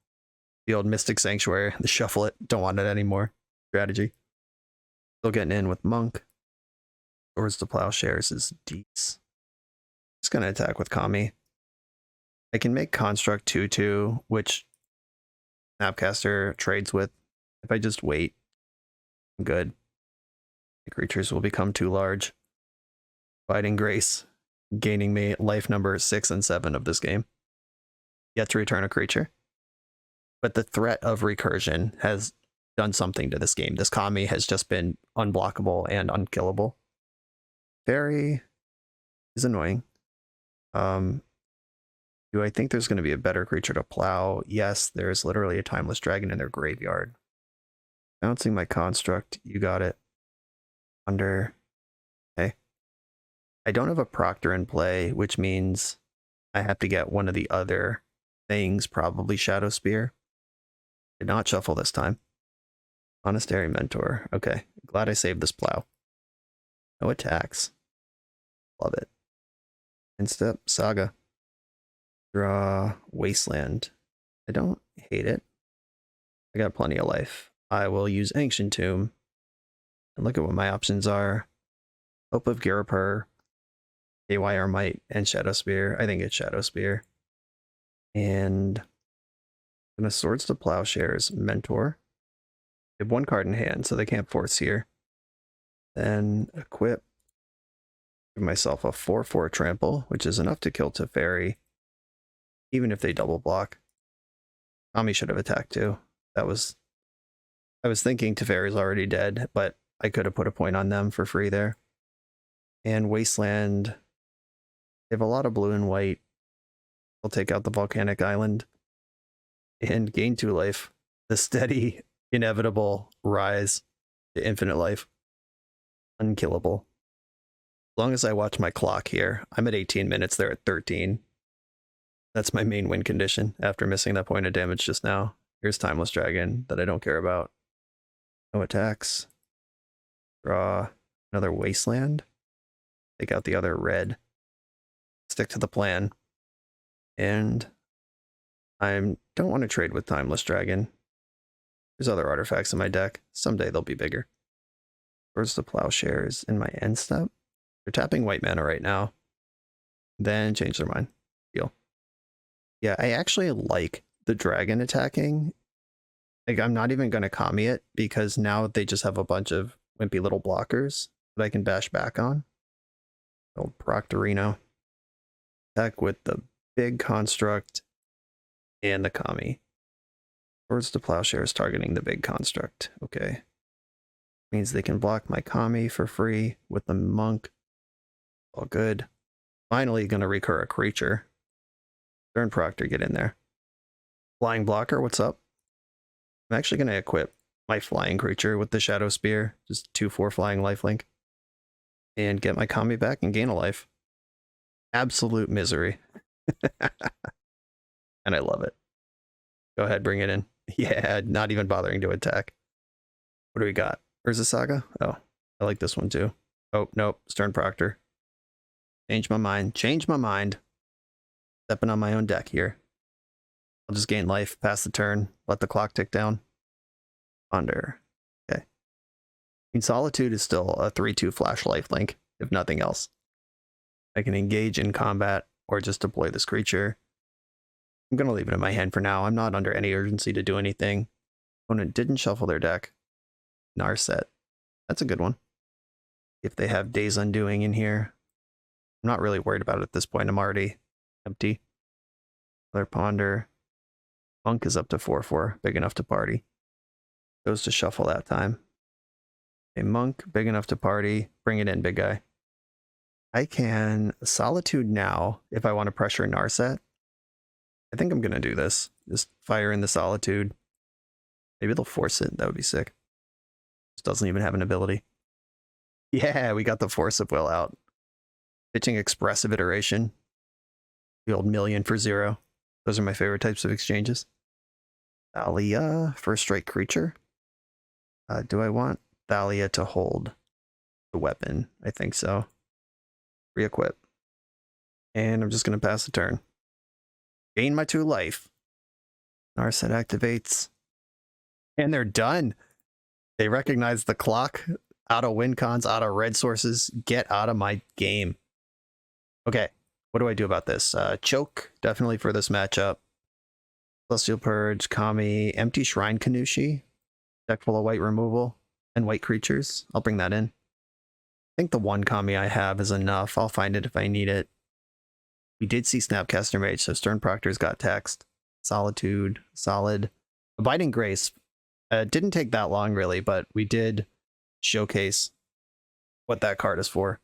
The old Mystic Sanctuary, the shuffle it, don't want it anymore strategy. Still getting in with Monk. Swords to Plowshares is Deets. Just gonna attack with Kami. I can make Construct 2/2, which Snapcaster trades with. If I just wait, I'm good. The creatures will become too large. Fighting Grace, gaining me life number 6 and 7 of this game. Yet to return a creature. But the threat of recursion has done something to this game. This Kami has just been unblockable and unkillable. Fairy is annoying. Do I think there's going to be a better creature to plow? Yes, there's literally a Timeless Dragon in their graveyard. Bouncing my Construct, you got it. Under. Okay. I don't have a Proctor in play, which means I have to get one of the other things, probably Shadow Spear. Did not shuffle this time. Monastery Mentor. Okay, glad I saved this plow. No attacks. Love it. Instep, Saga. Draw Wasteland. I don't hate it. I got plenty of life. I will use Ancient Tomb. And look at what my options are. Hope of Girapur, AYR Might, and Shadow Spear. I think it's Shadow Spear. And I'm gonna Swords to Plowshares, Mentor. They have 1 card in hand, so they can't force here. Then equip. Give myself a 4/4 trample, which is enough to kill Teferi, even if they double block. Kami should have attacked too. I was thinking Teferi's already dead, but I could have put a point on them for free there. And Wasteland. They have a lot of blue and white. I'll take out the Volcanic Island and gain 2 life. The steady, inevitable rise to infinite life. Unkillable. As long as I watch my clock here, I'm at 18 minutes, they're at 13. That's my main win condition after missing that point of damage just now. Here's Timeless Dragon that I don't care about. No attacks. Draw another Wasteland. Take out the other red. Stick to the plan. And I don't want to trade with Timeless Dragon. There's other artifacts in my deck. Someday they'll be bigger. Swords to Plowshares in my end step. They're tapping white mana right now. Then change their mind. Deal. Yeah, I actually like the dragon attacking. Like, I'm not even going to commie it because now they just have a bunch of wimpy little blockers that I can bash back on. Old Proctorino. Attack with the big construct and the commie. Towards the plowshares targeting the big construct. Okay. Means they can block my commie for free with the monk. All good. Finally gonna recur a creature. Turn Proctor, get in there. Flying blocker, what's up? I'm actually gonna equip my flying creature with the Shadow Spear. Just 2/4 flying lifelink. And get my commie back and gain a life. Absolute misery. And I love it. Go ahead, bring it in. Yeah, not even bothering to attack. What do we got? Where's the Saga? Oh, I like this one too. Oh, nope. Stern Proctor. Change my mind. Change my mind. Stepping on my own deck here. I'll just gain life, pass the turn, let the clock tick down. Ponder. Okay. I mean, Solitude is still a 3/2 flash lifelink, if nothing else. I can engage in combat or just deploy this creature. I'm going to leave it in my hand for now. I'm not under any urgency to do anything. Opponent didn't shuffle their deck. Narset. That's a good one. If they have Days Undoing in here, I'm not really worried about it at this point. I'm already empty. Another Ponder. Monk is up to 4/4, big enough to party. Goes to shuffle that time. A Monk, big enough to party. Bring it in, big guy. I can Solitude now if I want to pressure Narset. I think I'm going to do this. Just fire in the Solitude. Maybe they'll force it. That would be sick. This doesn't even have an ability. Yeah, we got the Force of Will out. Pitching Expressive Iteration. The old million for 0. Those are my favorite types of exchanges. Thalia, first strike creature. Do I want Thalia to hold the weapon? I think so. Re-equip. And I'm just going to pass the turn. Gain my 2 life. Narset activates. And they're done. They recognize the clock. Out of win cons, out of red sources. Get out of my game. Okay. What do I do about this? Choke, definitely for this matchup. Celestial Purge, Kami, Empty Shrine Kanushi. Deck full of white removal and white creatures. I'll bring that in. I think the 1 Kami I have is enough. I'll find it if I need it. We did see Snapcaster Mage, so Stern Proctor's got text. Solitude, solid. Abiding Grace. Didn't take that long, really, but we did showcase what that card is for.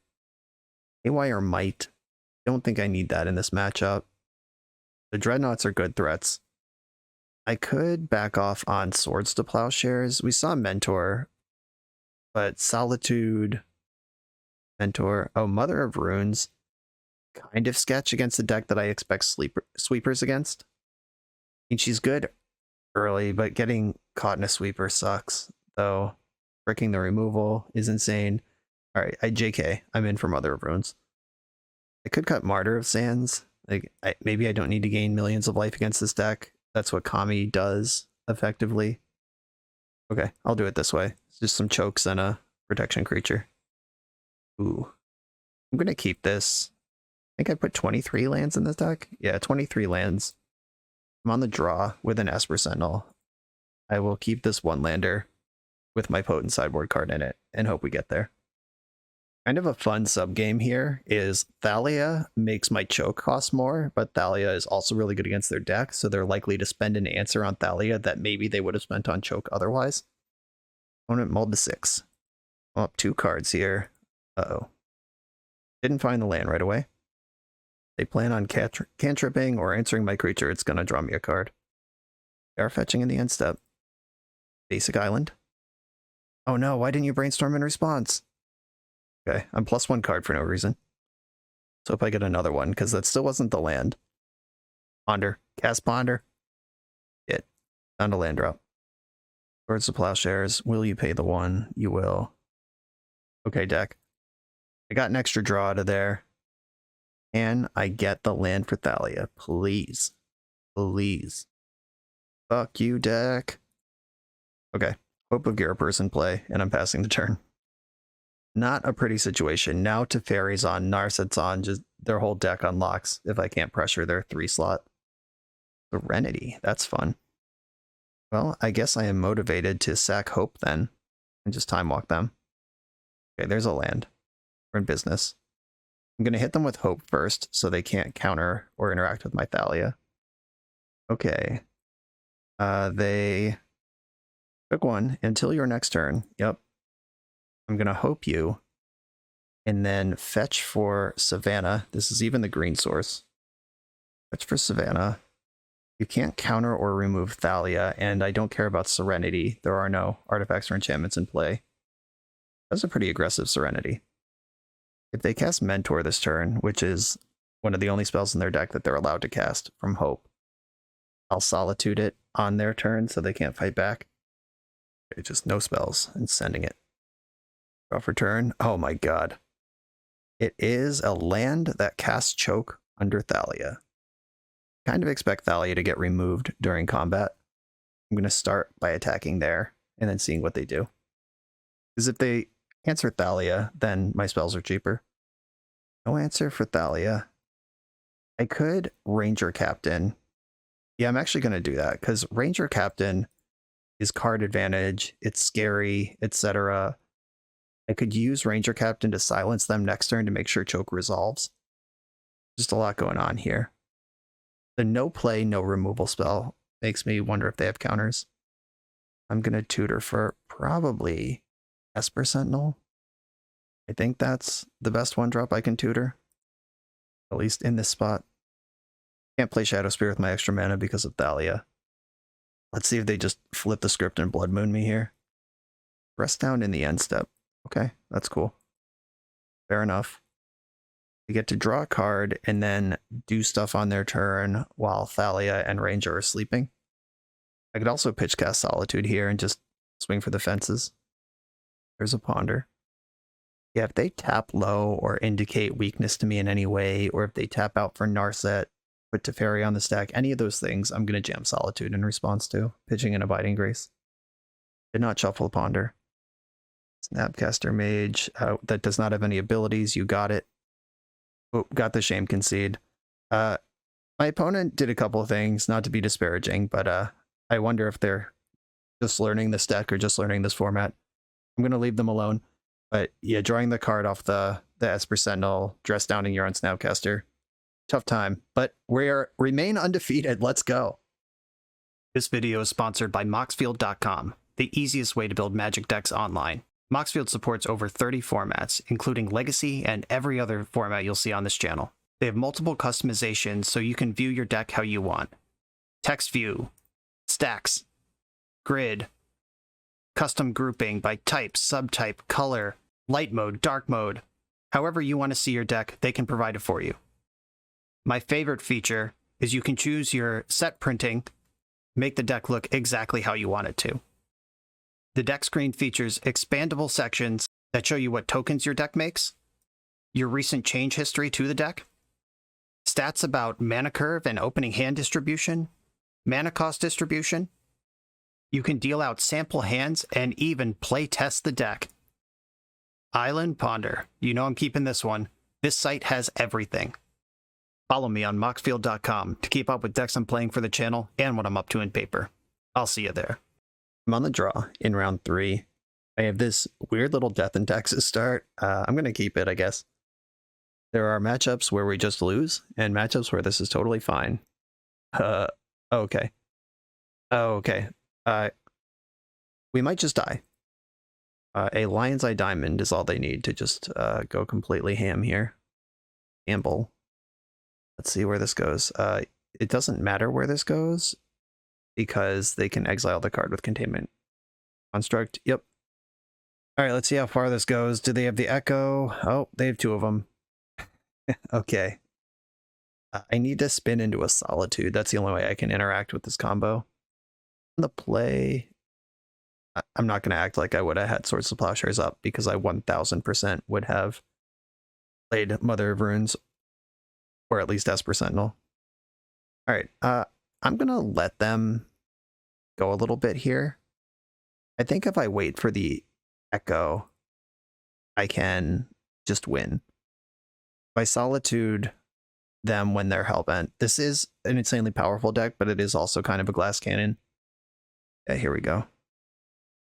Haywire Might. Don't think I need that in this matchup. The Dreadnoughts are good threats. I could back off on Swords to Plowshares. We saw Mentor, but Solitude, Mentor. Oh, Mother of Runes. Kind of sketch against the deck that I expect sweepers against. I mean, she's good early, but getting caught in a sweeper sucks. Though, breaking the removal is insane. Alright, JK. I'm in for Mother of Runes. I could cut Martyr of Sands. Like, maybe I don't need to gain millions of life against this deck. That's what Kami does, effectively. Okay, I'll do it this way. It's just some chokes and a protection creature. Ooh. I'm going to keep this. I think I put 23 lands in this deck. Yeah, 23 lands. I'm on the draw with an Esper Sentinel. I will keep this 1-lander with my potent sideboard card in it and hope we get there. Kind of a fun sub-game here is Thalia makes my choke cost more, but Thalia is also really good against their deck, so they're likely to spend an answer on Thalia that maybe they would have spent on choke otherwise. Opponent mulled to 6. I'm up 2 cards here. Uh-oh. Didn't find the land right away. They plan on cantripping or answering my creature, it's going to draw me a card. They are fetching in the end step. Basic Island. Oh no, why didn't you brainstorm in response? Okay, I'm +1 card for no reason. So if I get another one, because that still wasn't the land. Ponder. Cast Ponder. Hit. Found a land drop. Towards the Plowshares. Will you pay the 1? You will. Okay, deck. I got an extra draw out of there. Can I get the land for Thalia? Please. Please. Fuck you, deck. Okay. Hope of Garapers in play, and I'm passing the turn. Not a pretty situation. Now Teferi's on, Narset's on, just their whole deck unlocks if I can't pressure their 3 slot. Serenity. That's fun. Well, I guess I am motivated to sack Hope then and just time walk them. Okay, there's a land. We're in business. I'm going to hit them with Hope first so they can't counter or interact with my Thalia. Okay. They took one until your next turn. Yep. I'm going to Hope you and then fetch for Savannah. This is even the green source. Fetch for Savannah. You can't counter or remove Thalia, and I don't care about Serenity. There are no artifacts or enchantments in play. That's a pretty aggressive Serenity. If they cast Mentor this turn, which is one of the only spells in their deck that they're allowed to cast from Hope, I'll Solitude it on their turn so they can't fight back. Okay, just no spells and sending it. Draw for turn. Oh my god. It is a land that casts Choke under Thalia. Kind of expect Thalia to get removed during combat. I'm going to start by attacking there and then seeing what they do. Because if they answer Thalia, then my spells are cheaper. No answer for Thalia. I could Ranger Captain. Yeah, I'm actually going to do that because Ranger Captain is card advantage, it's scary, etc. I could use Ranger Captain to silence them next turn to make sure Choke resolves. Just a lot going on here. The no play, no removal spell makes me wonder if they have counters. I'm going to tutor for probably Esper Sentinel. I think that's the best one drop I can tutor. At least in this spot. Can't play Shadow Spear with my extra mana because of Thalia. Let's see if they just flip the script and Blood Moon me here. Rest down in the end step. Okay, that's cool. Fair enough. They get to draw a card and then do stuff on their turn while Thalia and Ranger are sleeping. I could also pitch cast Solitude here and just swing for the fences. There's a Ponder. Yeah, if they tap low or indicate weakness to me in any way, or if they tap out for Narset, put Teferi on the stack, any of those things, I'm going to jam Solitude in response to, pitching an Abiding Grace. Did not shuffle Ponder. Snapcaster Mage, that does not have any abilities, you got it. Oh, got the Shame Concede. My opponent did a couple of things, not to be disparaging, but I wonder if they're just learning this deck or just learning this format. I'm going to leave them alone. But yeah, drawing the card off the Esper Sentinel, dress downing your own Snapcaster. Tough time, but remain undefeated. Let's go. This video is sponsored by Moxfield.com, the easiest way to build Magic decks online. Moxfield supports over 30 formats, including Legacy and every other format you'll see on this channel. They have multiple customizations so you can view your deck how you want. Text view, stacks, grid, custom grouping by type, subtype, color, light mode, dark mode. However you want to see your deck, they can provide it for you. My favorite feature is you can choose your set printing, make the deck look exactly how you want it to. The deck screen features expandable sections that show you what tokens your deck makes, your recent change history to the deck, stats about mana curve and opening hand distribution, mana cost distribution. You can deal out sample hands and even play test the deck. Island Ponder. You know I'm keeping this one. This site has everything. Follow me on Moxfield.com to keep up with decks I'm playing for the channel and what I'm up to in paper. I'll see you there. I'm on the draw in round 3. I have this weird little Death in Texas start. I'm going to keep it, I guess. There are matchups where we just lose and matchups where this is totally fine. Okay. Okay. We might just die. A Lion's Eye Diamond is all they need to just go completely ham here. Gamble. Let's see where this goes. It doesn't matter where this goes because they can exile the card with Containment Construct. Yep. All right, let's see how far this goes. Do they have the Echo? Oh, they have 2 of them. Okay. I need to spin into a Solitude. That's the only way I can interact with this combo. The play, I'm not going to act like I would have had Swords to Plowshares up because I 1000% would have played Mother of Runes or at least Esper Sentinel. All right, I'm going to let them go a little bit here. I think if I wait for the Echo, I can just win. By Solitude, them when they're hellbent. This is an insanely powerful deck, but it is also kind of a glass cannon. Yeah, here we go.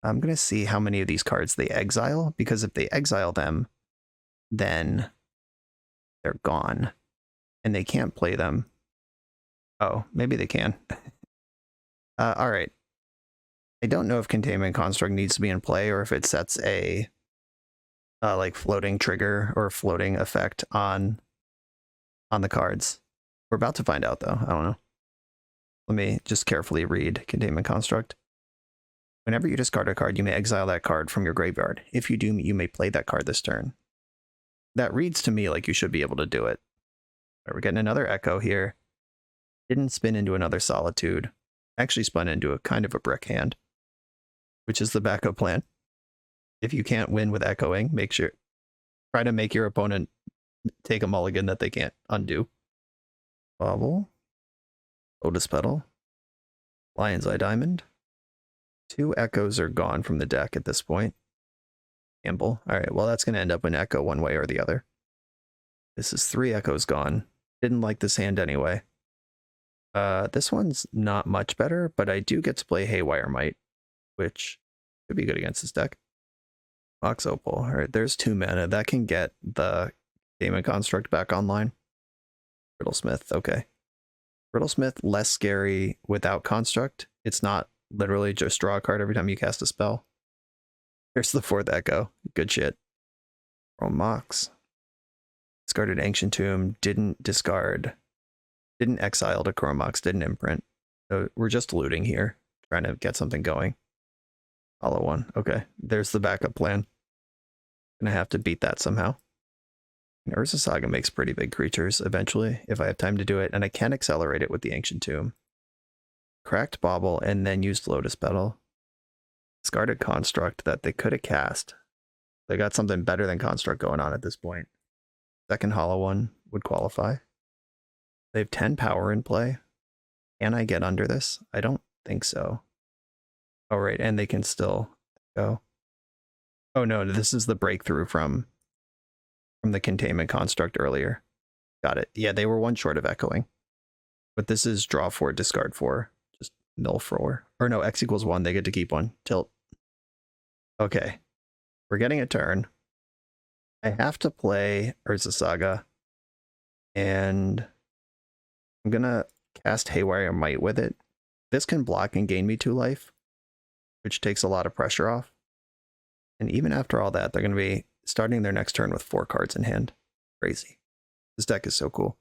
I'm going to see how many of these cards they exile, because if they exile them, then they're gone and they can't play them. Oh, maybe they can. All right. I don't know if Containment Construct needs to be in play or if it sets a like floating trigger or floating effect on the cards. We're about to find out though. I don't know. Let me just carefully read Containment Construct. Whenever you discard a card, you may exile that card from your graveyard. If you do, you may play that card this turn. That reads to me like you should be able to do it. Right, we're getting another Echo here. Didn't spin into another Solitude. Actually spun into a kind of a brick hand, which is the backup plan. If you can't win with echoing, try to make your opponent take a mulligan that they can't undo. Bobble. Lotus Petal. Lion's Eye Diamond. 2 echoes are gone from the deck at this point. Gamble. Alright, well that's going to end up in echo one way or the other. This is 3 echoes gone. Didn't like this hand anyway. This one's not much better, but I do get to play Haywire Might, which could be good against this deck. Mox Opal. Alright, there's 2 mana. That can get the Containment Construct back online. Riddlesmith, okay. Riddlesmith, less scary without Construct. It's not literally just draw a card every time you cast a spell. Here's the 4th Echo. Good shit. Roll Mox. Discarded Ancient Tomb. Didn't discard. Didn't exile to Chromox. Didn't imprint. So we're just looting here. Trying to get something going. Hollow one. Okay. There's the backup plan. Gonna have to beat that somehow. And Urza Saga makes pretty big creatures eventually, if I have time to do it, and I can accelerate it with the Ancient Tomb. Cracked Bauble and then used Lotus Petal. Discarded Construct that they could have cast. They got something better than Construct going on at this point. Second Hollow one would qualify. They have 10 power in play. Can I get under this? I don't think so. Oh, right, and they can still go. Oh no, this is the breakthrough from the Containment Construct earlier. Got it. Yeah, they were 1 short of echoing. But this is draw 4, discard 4. Just mill 4. Or no, X equals 1, they get to keep 1. Tilt. Okay. We're getting a turn. I have to play Urza Saga. And I'm gonna cast Haywire Might with it. This can block and gain me 2 life, which takes a lot of pressure off. And even after all that, they're going to be starting their next turn with 4 cards in hand. Crazy. This deck is so cool.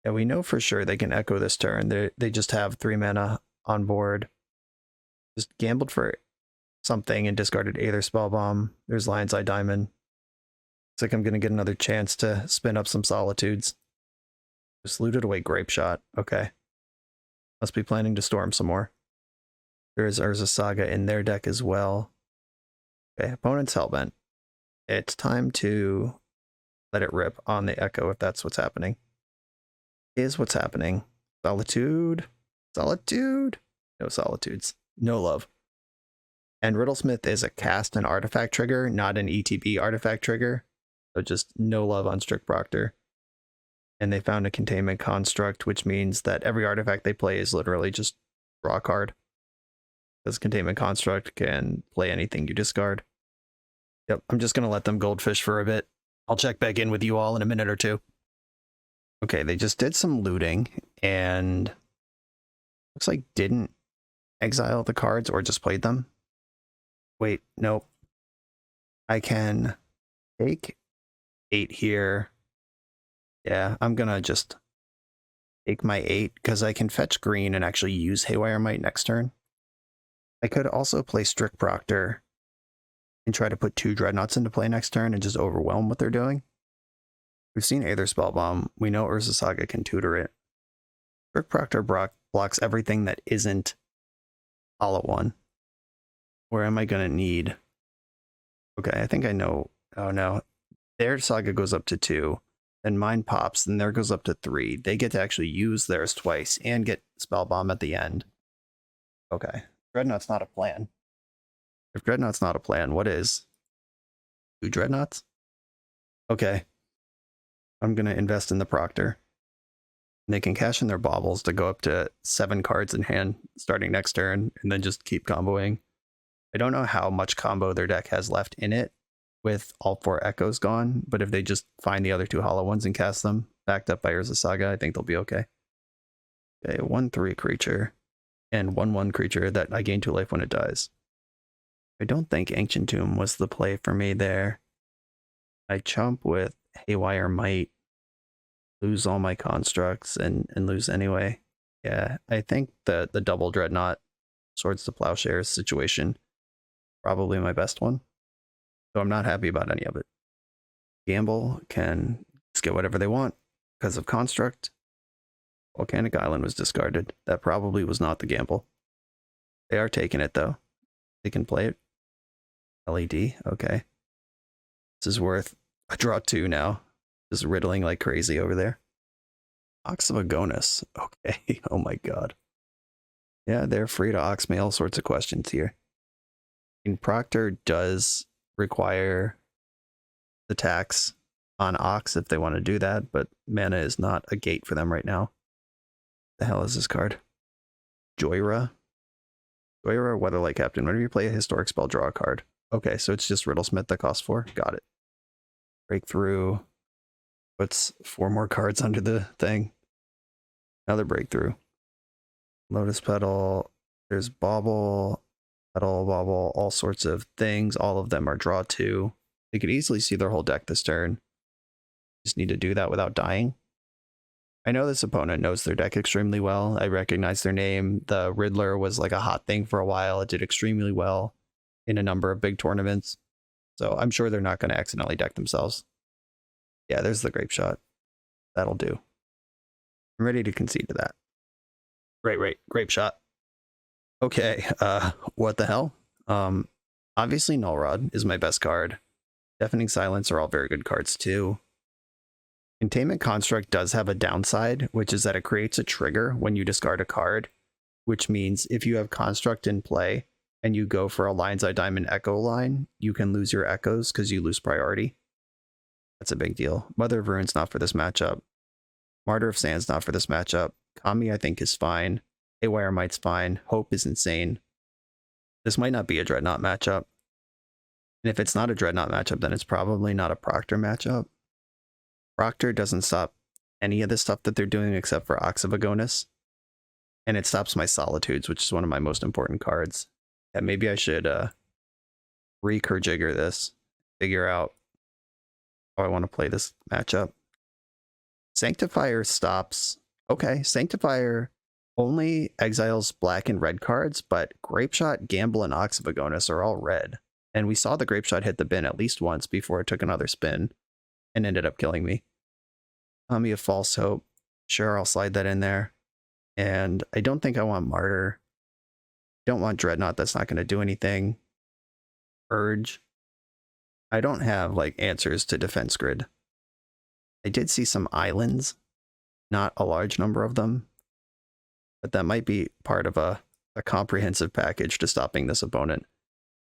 And we know for sure they can echo this turn. They just have 3 mana on board. Just gambled for something and discarded Aether Spellbomb. There's Lion's Eye Diamond. Looks like I'm going to get another chance to spin up some Solitudes. Just looted away Grape Shot. Okay. Must be planning to storm some more. There is Urza Saga in their deck as well. Okay, opponent's Hellbent. It's time to let it rip on the Echo if that's what's happening. Is what's happening. Solitude. Solitude. No Solitudes. No love. And Riddlesmith is a cast and artifact trigger, not an ETB artifact trigger. So just no love on Strict Proctor. And they found a Containment Construct, which means that every artifact they play is literally just draw a card. Because Containment Construct can play anything you discard. Yep, I'm just going to let them goldfish for a bit. I'll check back in with you all in a minute or two. Okay, they just did some looting, and looks like didn't exile the cards or just played them. Wait, nope. I can take 8 here. Yeah, I'm going to just take my 8 because I can fetch green and actually use Haywire Might next turn. I could also play Strict Proctor and try to put 2 Dreadnoughts into play next turn and just overwhelm what they're doing. We've seen Aether Spellbomb. We know Urza Saga can tutor it. Strict Proctor blocks everything that isn't Hollow one. Where am I going to need? Okay, I think I know. Oh no. Their Saga goes up to 2. Then mine pops, then there goes up to 3. They get to actually use theirs twice and get Spellbomb at the end. Okay. Dreadnought's not a plan. If Dreadnought's not a plan, what is? 2 Dreadnoughts? Okay. I'm going to invest in the Proctor. And they can cash in their baubles to go up to 7 cards in hand starting next turn and then just keep comboing. I don't know how much combo their deck has left in it with all 4 echoes gone, but if they just find the other 2 hollow ones and cast them, backed up by Urza Saga, I think they'll be okay. Okay, 1/3 creature and 1/1 creature that I gain 2 life when it dies. I don't think Ancient Tomb was the play for me there. I chump with Haywire Might, lose all my constructs and lose anyway. Yeah, I think the double Dreadnought Swords to Plowshares situation, probably my best one. So I'm not happy about any of it. Gamble can just get whatever they want because of construct. Volcanic Island was discarded. That probably was not the gamble. They are taking it though. They can play it. LED, okay. This is worth a draw 2 now. Just riddling like crazy over there. Ox of Agonis, okay. Oh my god. Yeah, they're free to ox me all sorts of questions here. And Proctor does require the tax on Ox if they want to do that, but mana is not a gate for them right now. The hell is this card? Joyra? Joyra, Weatherlight Captain. Whenever you play a historic spell, draw a card. Okay, so it's just Riddlesmith that costs 4. Got it. Breakthrough. Puts 4 more cards under the thing. Another breakthrough. Lotus Petal. There's Bauble, Petal, Bauble, all sorts of things. All of them are draw 2. They could easily see their whole deck this turn. Just need to do that without dying. I know this opponent knows their deck extremely well. I recognize their name. The Riddler was like a hot thing for a while. It did extremely well in a number of big tournaments. So I'm sure they're not going to accidentally deck themselves. Yeah, there's the Grape Shot. That'll do. I'm ready to concede to that. Right. Grape Shot. Okay, what the hell? Obviously Null Rod is my best card. Deafening Silence are all very good cards too. Containment Construct does have a downside, which is that it creates a trigger when you discard a card, which means if you have Construct in play and you go for a Lion's Eye Diamond Echo line, you can lose your echoes because you lose priority. That's a big deal. Mother of Rune's not for this matchup. Martyr of Sand's not for this matchup. Kami, I think, is fine. Haywire Might's fine. Hope is insane. This might not be a Dreadnought matchup. And if it's not a Dreadnought matchup, then it's probably not a Proctor matchup. Proctor doesn't stop any of the stuff that they're doing except for Ox of Agonis. And it stops my Solitudes, which is one of my most important cards. Yeah, maybe I should re-Kurjigger this. Figure out how I want to play this matchup. Sanctifier stops. Okay, Sanctifier only exiles black and red cards, but Grape Shot, Gamble, and Ox of Agonis are all red. And we saw the Grape Shot hit the bin at least once before it took another spin and ended up killing me. Kami of False Hope. Sure, I'll slide that in there. And I don't think I want Martyr. Don't want Dreadnought. That's not going to do anything. Urge. I don't have like answers to Defense Grid. I did see some islands. Not a large number of them. But that might be part of a comprehensive package to stopping this opponent.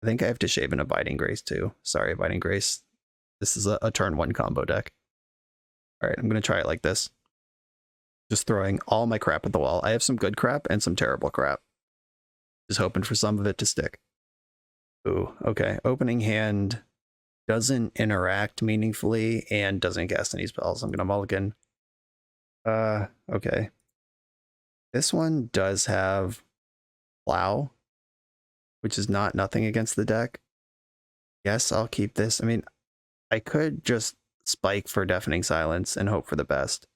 I think I have to shave an Abiding Grace too. Sorry, Abiding Grace. This is a turn 1 combo deck. Alright, I'm going to try it like this. Just throwing all my crap at the wall. I have some good crap and some terrible crap. Just hoping for some of it to stick. Ooh, okay. Opening hand doesn't interact meaningfully and doesn't cast any spells. I'm going to mulligan. Okay. This one does have Plow, which is not nothing against the deck. Yes, I'll keep this. I mean, I could just spike for Deafening Silence and hope for the best.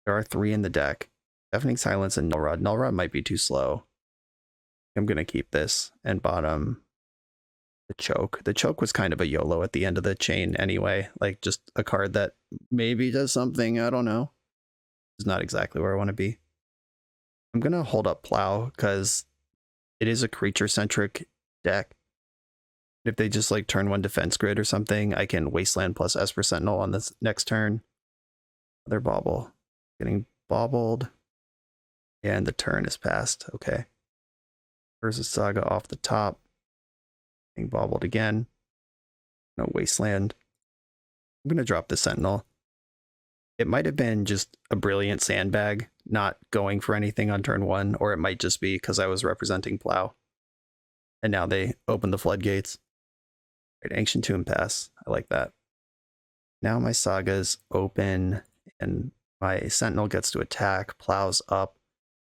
There are 3 in the deck. Deafening Silence and Null Rod. Null Rod might be too slow. I'm going to keep this and bottom the Choke. The Choke was kind of a YOLO at the end of the chain anyway. Like just a card that maybe does something. I don't know. It's not exactly where I want to be. I'm going to hold up Plow because it is a creature-centric deck. If they just like turn 1 Defense Grid or something, I can Wasteland plus Esper Sentinel on this next turn. Another Bauble. Getting bobbled. And the turn is passed. Okay. Urza Saga off the top. Getting bobbled again. No Wasteland. I'm going to drop the Sentinel. It might have been just a brilliant sandbag, not going for anything on turn 1, or it might just be because I was representing Plow. And now they open the floodgates. Right, Ancient Tomb Pass. I like that. Now my Saga's open, and my Sentinel gets to attack, Plow's up.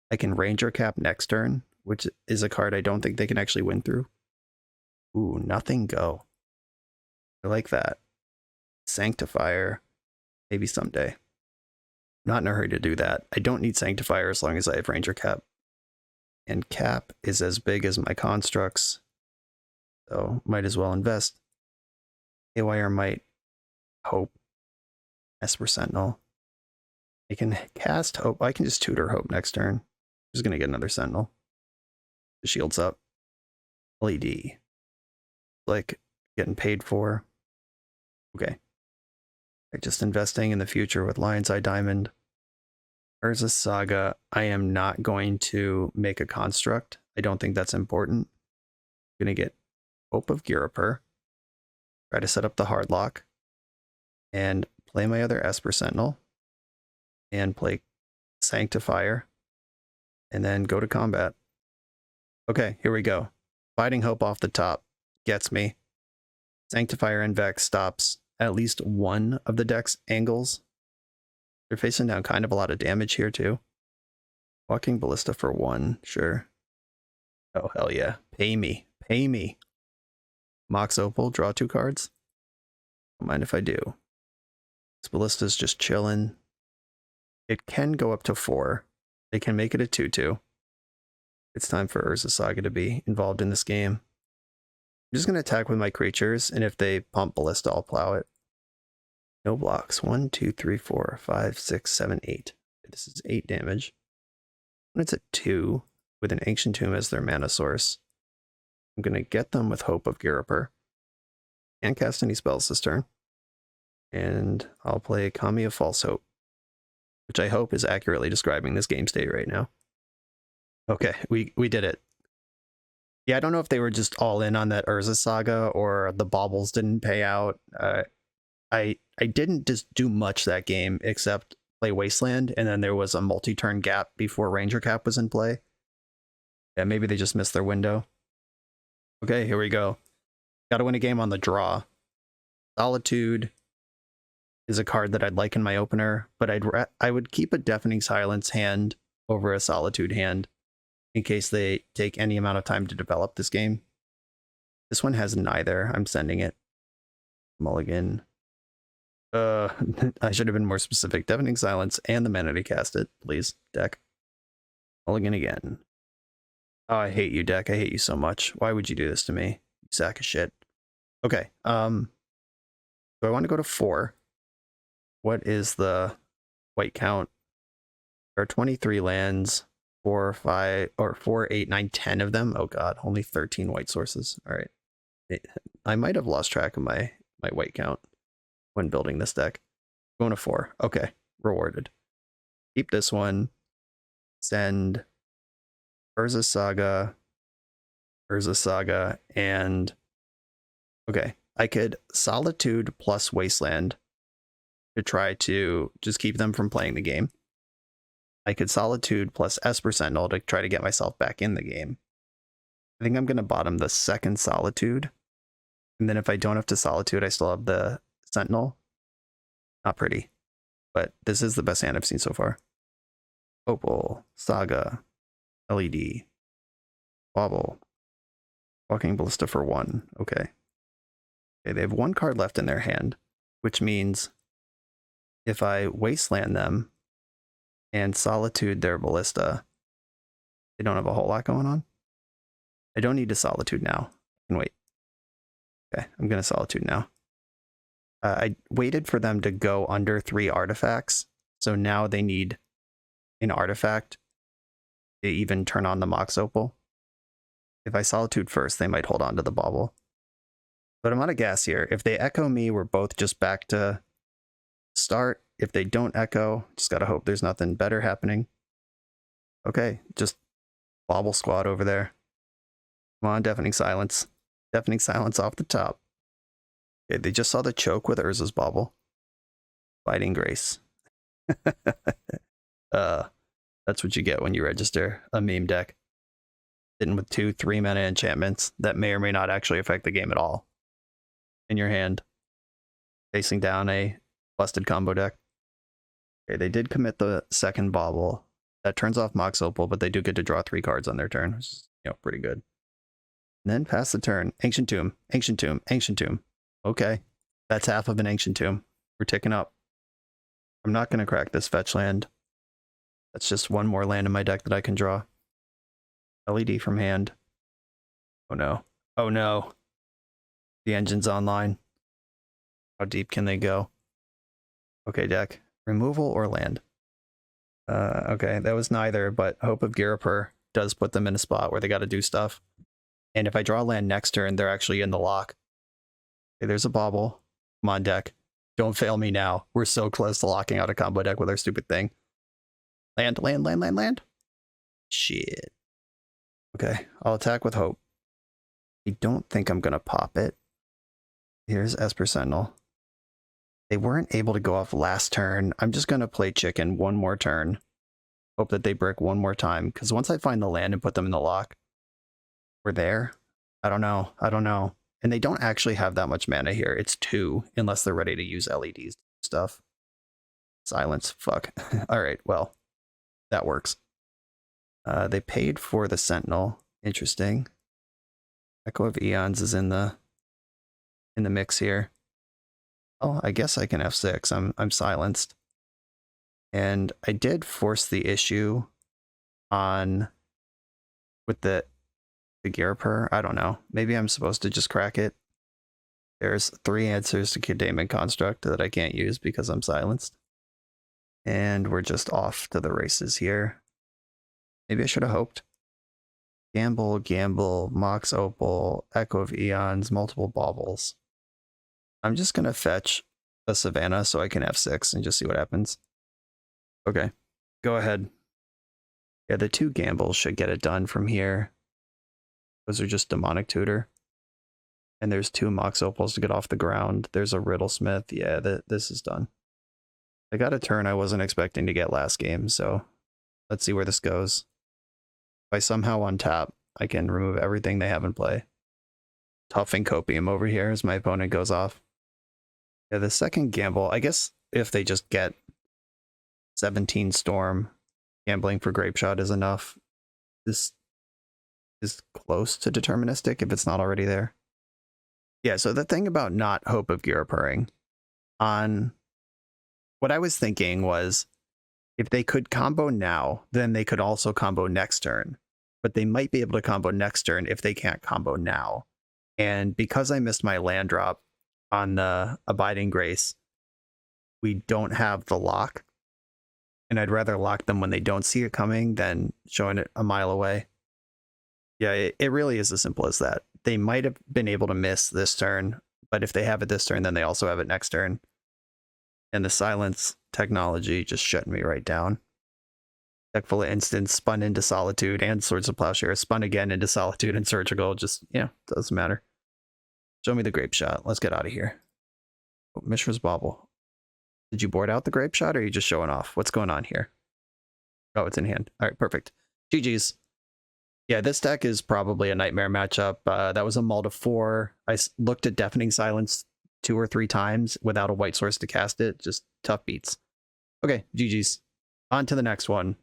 I can Ranger Cap next turn, which is a card I don't think they can actually win through. Ooh, nothing go. I like that. Sanctifier. Maybe someday. Not in a hurry to do that. I don't need Sanctifier as long as I have Ranger Cap. And Cap is as big as my constructs. So might as well invest. AYR might Hope. Esper Sentinel. I can cast Hope. I can just tutor Hope next turn. I'm just going to get another Sentinel. The shield's up. LED. Like getting paid for. Okay. Just investing in the future with Lion's Eye Diamond. Urza Saga, I am not going to make a construct. I don't think that's important. I'm going to get Hope of Giriper. Try to set up the hard lock. And play my other Esper Sentinel. And play Sanctifier. And then go to combat. Okay, here we go. Fighting Hope off the top. Gets me. Sanctifier and Vex stops at least one of the deck's angles. They're facing down kind of a lot of damage here too. Walking Ballista for 1, sure. Oh, hell yeah. Pay me. Pay me. Mox Opal, draw 2 cards. Don't mind if I do. This Ballista's just chilling. It can go up to 4. They can make it a 2-2. It's time for Urza Saga to be involved in this game. I'm just going to attack with my creatures, and if they pump Ballista, I'll plow it. No blocks. 1, 2, 3, 4, 5, 6, 7, 8. This is 8 damage. When it's at 2, with an Ancient Tomb as their mana source, I'm going to get them with Hope of Giriper. Can't cast any spells this turn. And I'll play Kami of False Hope, which I hope is accurately describing this game state right now. Okay, we did it. Yeah, I don't know if they were just all in on that Urza Saga or the baubles didn't pay out. I didn't just do much that game except play Wasteland, and then there was a multi-turn gap before Ranger Cap was in play. Yeah, maybe they just missed their window. Okay, here we go. Got to win a game on the draw. Solitude is a card that I'd like in my opener, but I would keep a Deafening Silence hand over a Solitude hand in case they take any amount of time to develop this game. This one has neither. I'm sending it. Mulligan. I should have been more specific. Deafening Silence and the mana to cast it, please, deck. Mulligan again. Oh, I hate you, deck. I hate you so much. Why would you do this to me? You sack of shit. Okay. So I want to go to 4. What is the white count? There are 23 lands. 4, 5, or 4, 8, 9, 10 of them. Oh god, only 13 white sources. All right. I might have lost track of my white count when building this deck. Going to 4. Okay, rewarded. Keep this one. Send Urza Saga, and okay, I could Solitude plus Wasteland to try to just keep them from playing the game. I could Solitude plus Esper Sentinel to try to get myself back in the game. I think I'm going to bottom the second Solitude. And then if I don't have to Solitude, I still have the Sentinel. Not pretty. But this is the best hand I've seen so far. Opal, Saga, LED, Wobble, Walking Ballista for 1. Okay. Okay, they have 1 card left in their hand, which means if I Wasteland them and Solitude their Ballista, they don't have a whole lot going on. I don't need to Solitude now. I can wait. Okay, I'm going to Solitude now. I waited for them to go under 3 artifacts, so now they need an artifact to even turn on the Mox Opal. If I Solitude first, they might hold on to the bauble. But I'm out of gas here. If they echo me, we're both just back to start. If they don't echo, just gotta hope there's nothing better happening. Okay, just bauble squad over there. Come on, Deafening Silence. Deafening Silence off the top. Okay, they just saw the choke with Urza's bauble. Fighting Grace. That's what you get when you register a meme deck. Sitting with 2-3 mana enchantments that may or may not actually affect the game at all in your hand. Facing down a busted combo deck. Okay, they did commit the second bauble. That turns off Mox Opal, but they do get to draw 3 cards on their turn, which is, pretty good. And then pass the turn. Ancient Tomb, Ancient Tomb, Ancient Tomb. Okay, that's half of an Ancient Tomb. We're ticking up. I'm not going to crack this fetch land. That's just one more land in my deck that I can draw. LED from hand. Oh no. Oh no. The engine's online. How deep can they go? Okay, deck. Removal or land? Okay, that was neither, but Hope of Girapur does put them in a spot where they got to do stuff. And if I draw land next turn, they're actually in the lock. Okay, there's a bauble. Come on, deck. Don't fail me now. We're so close to locking out a combo deck with our stupid thing. Land, land, land, land, land. Shit. Okay, I'll attack with Hope. I don't think I'm going to pop it. Here's Esper Sentinel. They weren't able to go off last turn. I'm just going to play chicken one more turn. Hope that they brick one more time. Because once I find the land and put them in the lock, we're there. I don't know. I don't know. And they don't actually have that much mana here. It's 2, unless they're ready to use LEDs stuff. Silence. Fuck. All right, well, that works. They paid for the Sentinel. Interesting. Echo of Eons is in the mix here. Oh, I guess I can F6. I'm silenced. And I did force the issue on with the Girapur. I don't know. Maybe I'm supposed to just crack it. There's 3 answers to Daemon Construct that I can't use because I'm silenced. And we're just off to the races here. Maybe I should have hoped. Gamble, Gamble, Mox Opal, Echo of Eons, multiple baubles. I'm just going to fetch a Savannah so I can F6 and just see what happens. Okay, go ahead. Yeah, the 2 gambles should get it done from here. Those are just Demonic Tutor. And there's 2 Mox Opals to get off the ground. There's a Riddlesmith. Yeah, this is done. I got a turn I wasn't expecting to get last game, so let's see where this goes. If I somehow untap, I can remove everything they have in play. Toughing Copium over here as my opponent goes off. Yeah, the second gamble, I guess if they just get 17 Storm, gambling for Grape Shot is enough. This is close to deterministic if it's not already there. Yeah, so the thing about not Hope of Girapuring, on what I was thinking was if they could combo now, then they could also combo next turn. But they might be able to combo next turn if they can't combo now. And because I missed my land drop on the Abiding Grace, we don't have the lock. And I'd rather lock them when they don't see it coming than showing it a mile away. Yeah, it really is as simple as that. They might have been able to miss this turn, but if they have it this turn, then they also have it next turn. And the silence technology just shut me right down. Deck full of instants, spun into Solitude and Swords of Plowshare, spun again into Solitude and Surgical. Just, doesn't matter. Show me the Grape Shot. Let's get out of here. Oh, Mishra's Bauble. Did you board out the Grape Shot or are you just showing off? What's going on here? Oh, it's in hand. All right, perfect. GG's. Yeah, this deck is probably a nightmare matchup. That was a mull to 4. I looked at Deafening Silence 2 or 3 times without a white source to cast it. Just tough beats. Okay, GG's. On to the next one.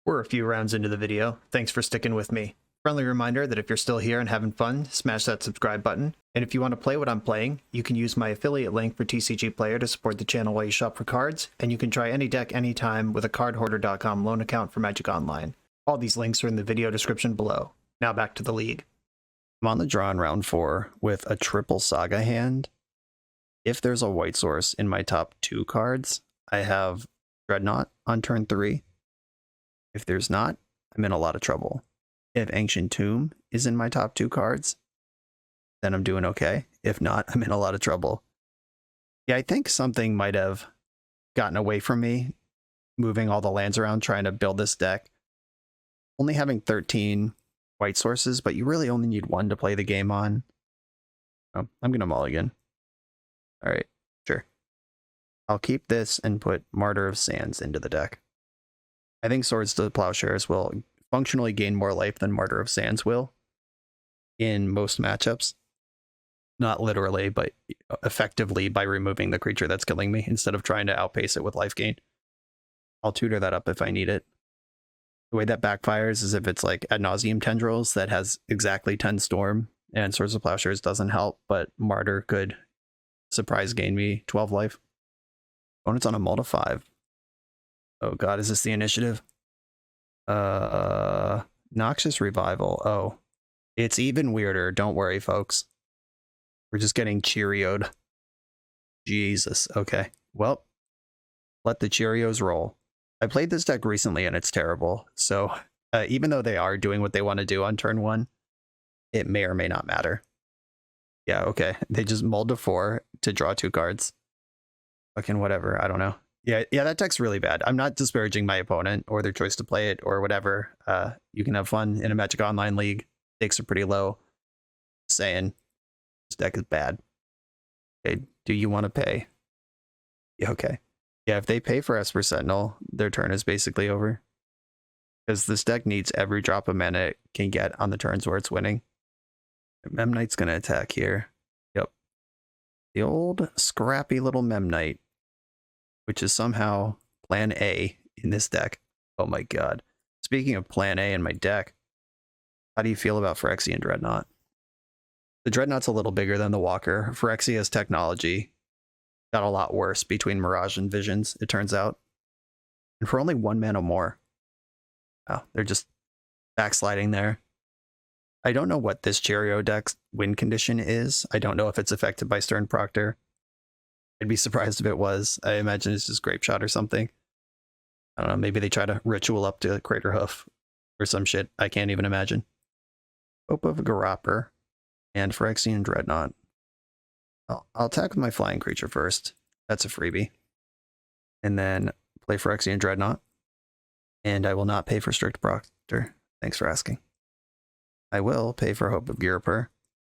We're a few rounds into the video. Thanks for sticking with me. Friendly reminder that if you're still here and having fun, smash that subscribe button. And if you want to play what I'm playing, you can use my affiliate link for TCG Player to support the channel while you shop for cards, and you can try any deck anytime with a cardhoarder.com loan account for Magic Online. All these links are in the video description below. Now back to the league. I'm on the draw in round 4 with a triple Saga hand. If there's a white source in my top 2 cards, I have Dreadnought on turn 3. If there's not, I'm in a lot of trouble. If Ancient Tomb is in my top 2 cards, then I'm doing okay. If not, I'm in a lot of trouble. Yeah, I think something might have gotten away from me, moving all the lands around, trying to build this deck. Only having 13 white sources, but you really only need 1 to play the game on. Oh, I'm going to mulligan. All right, sure. I'll keep this and put Martyr of Sands into the deck. I think Swords to Plowshares will functionally gain more life than Martyr of Sands will in most matchups. Not literally, but effectively by removing the creature that's killing me instead of trying to outpace it with life gain. I'll tutor that up if I need it. The way that backfires is if it's like Ad Nauseam Tendrils that has exactly 10 Storm, and Swords of Plowshares doesn't help, but Martyr could surprise gain me 12 life. Opponent's on a mull to 5. Oh god, is this the initiative? Noxious Revival. Oh. It's even weirder. Don't worry, folks. We're just getting Cheerio'd. Jesus. Okay. Well, let the Cheerios roll. I played this deck recently and it's terrible. So even though they are doing what they want to do on turn 1, it may or may not matter. Yeah, okay. They just mulled to 4 to draw 2 cards. Fucking whatever. I don't know. Yeah, that deck's really bad. I'm not disparaging my opponent or their choice to play it or whatever. You can have fun in a Magic Online League. Stakes are pretty low. Saying this deck is bad. Okay, do you want to pay? Yeah, okay. Yeah, if they pay for Esper Sentinel, their turn is basically over. Because this deck needs every drop of mana it can get on the turns where it's winning. Mem Knight's going to attack here. Yep. The old scrappy little Mem Knight, which is somehow plan A in this deck. Oh my god. Speaking of plan A in my deck, how do you feel about Phyrexian Dreadnought? The Dreadnought's a little bigger than the Walker. Phyrexia's technology got a lot worse between Mirage and Visions, it turns out. And for only 1 mana more. Oh, they're just backsliding there. I don't know what this Cheerio deck's win condition is. I don't know if it's affected by Stern Proctor. I'd be surprised if it was. I imagine it's just Grape Shot or something. I don't know, maybe they try to ritual up to Crater Hoof or some shit. I can't even imagine. Hope of Garropper and Phyrexian Dreadnought. I'll attack with my flying creature first. That's a freebie. And then play Phyrexian Dreadnought. And I will not pay for Strict Proctor. Thanks for asking. I will pay for Hope of Garropper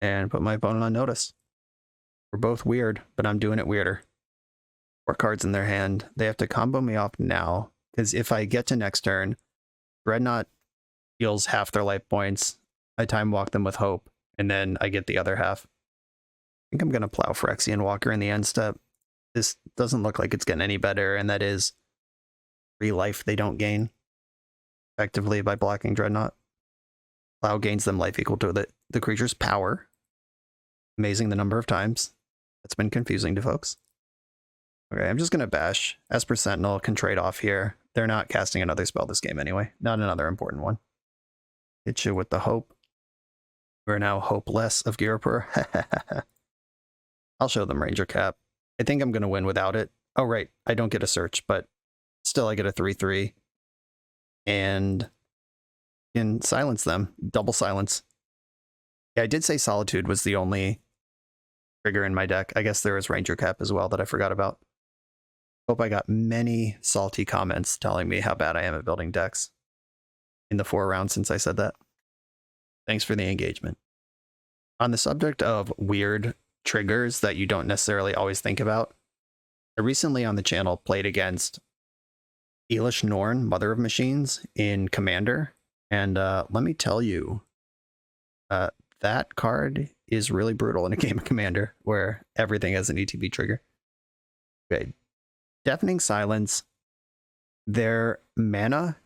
and put my opponent on notice. We're both weird, but I'm doing it weirder. 4 cards in their hand. They have to combo me off now, because if I get to next turn, Dreadnought heals half their life points. I time walk them with Hope, and then I get the other half. I think I'm going to plow Phyrexian Walker in the end step. This doesn't look like it's getting any better, and that is 3 life they don't gain effectively by blocking Dreadnought. Plow gains them life equal to the creature's power. Amazing the number of times that's been confusing to folks. Okay, I'm just going to bash. Esper Sentinel can trade off here. They're not casting another spell this game anyway. Not another important one. Hit you with the Hope. We're now hopeless of Garropper. I'll show them Ranger Cap. I think I'm going to win without it. Oh, right. I don't get a search, but still I get a 3/3. And can silence them. Double silence. Yeah, I did say Solitude was the only trigger in my deck. I guess there is Ranger Cap as well that I forgot about. Hope I got many salty comments telling me how bad I am at building decks in the 4 rounds since I said that. Thanks for the engagement. On the subject of weird triggers that you don't necessarily always think about, I recently on the channel played against Elish Norn, Mother of Machines, in Commander. And let me tell you, that card is really brutal in a game of Commander where everything has an ETB trigger. Okay. Deafening Silence. Their mana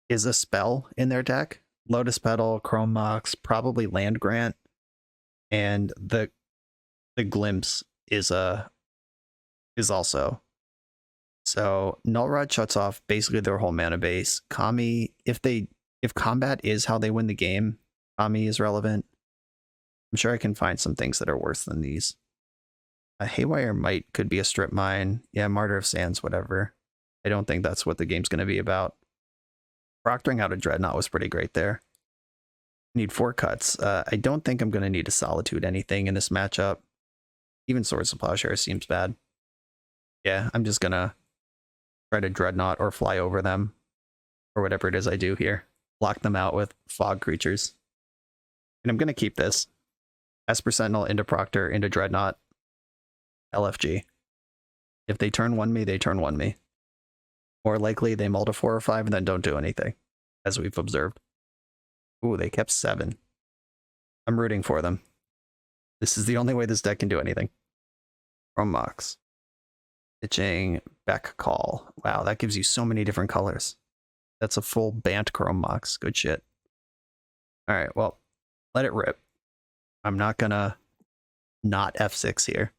is a spell in their deck. Lotus Petal, Chrome Mox, probably Land Grant. And the Glimpse is also. So Null Rod shuts off basically their whole mana base. Kami, if combat is how they win the game, Kami is relevant. I'm sure I can find some things that are worse than these. A Haywire Might could be a strip mine. Yeah, Martyr of Sands, whatever. I don't think that's what the game's going to be about. Proctoring out a Dreadnought was pretty great there. Need 4 cuts. I don't think I'm going to need a Solitude anything in this matchup. Even Swords of Plowshare seems bad. Yeah, I'm just going to try to Dreadnought or fly over them. Or whatever it is I do here. Block them out with fog creatures. And I'm going to keep this. Esper Sentinel into Proctor, into Dreadnought. LFG. If they turn 1 me, they turn 1 me. More likely, they mull to 4 or 5 and then don't do anything, as we've observed. Ooh, they kept 7. I'm rooting for them. This is the only way this deck can do anything. From Mox. Pitching Beck Call. Wow, that gives you so many different colors. That's a full Bant Chrome Mox. Good shit. Alright, well, let it rip. I'm not gonna not F6 here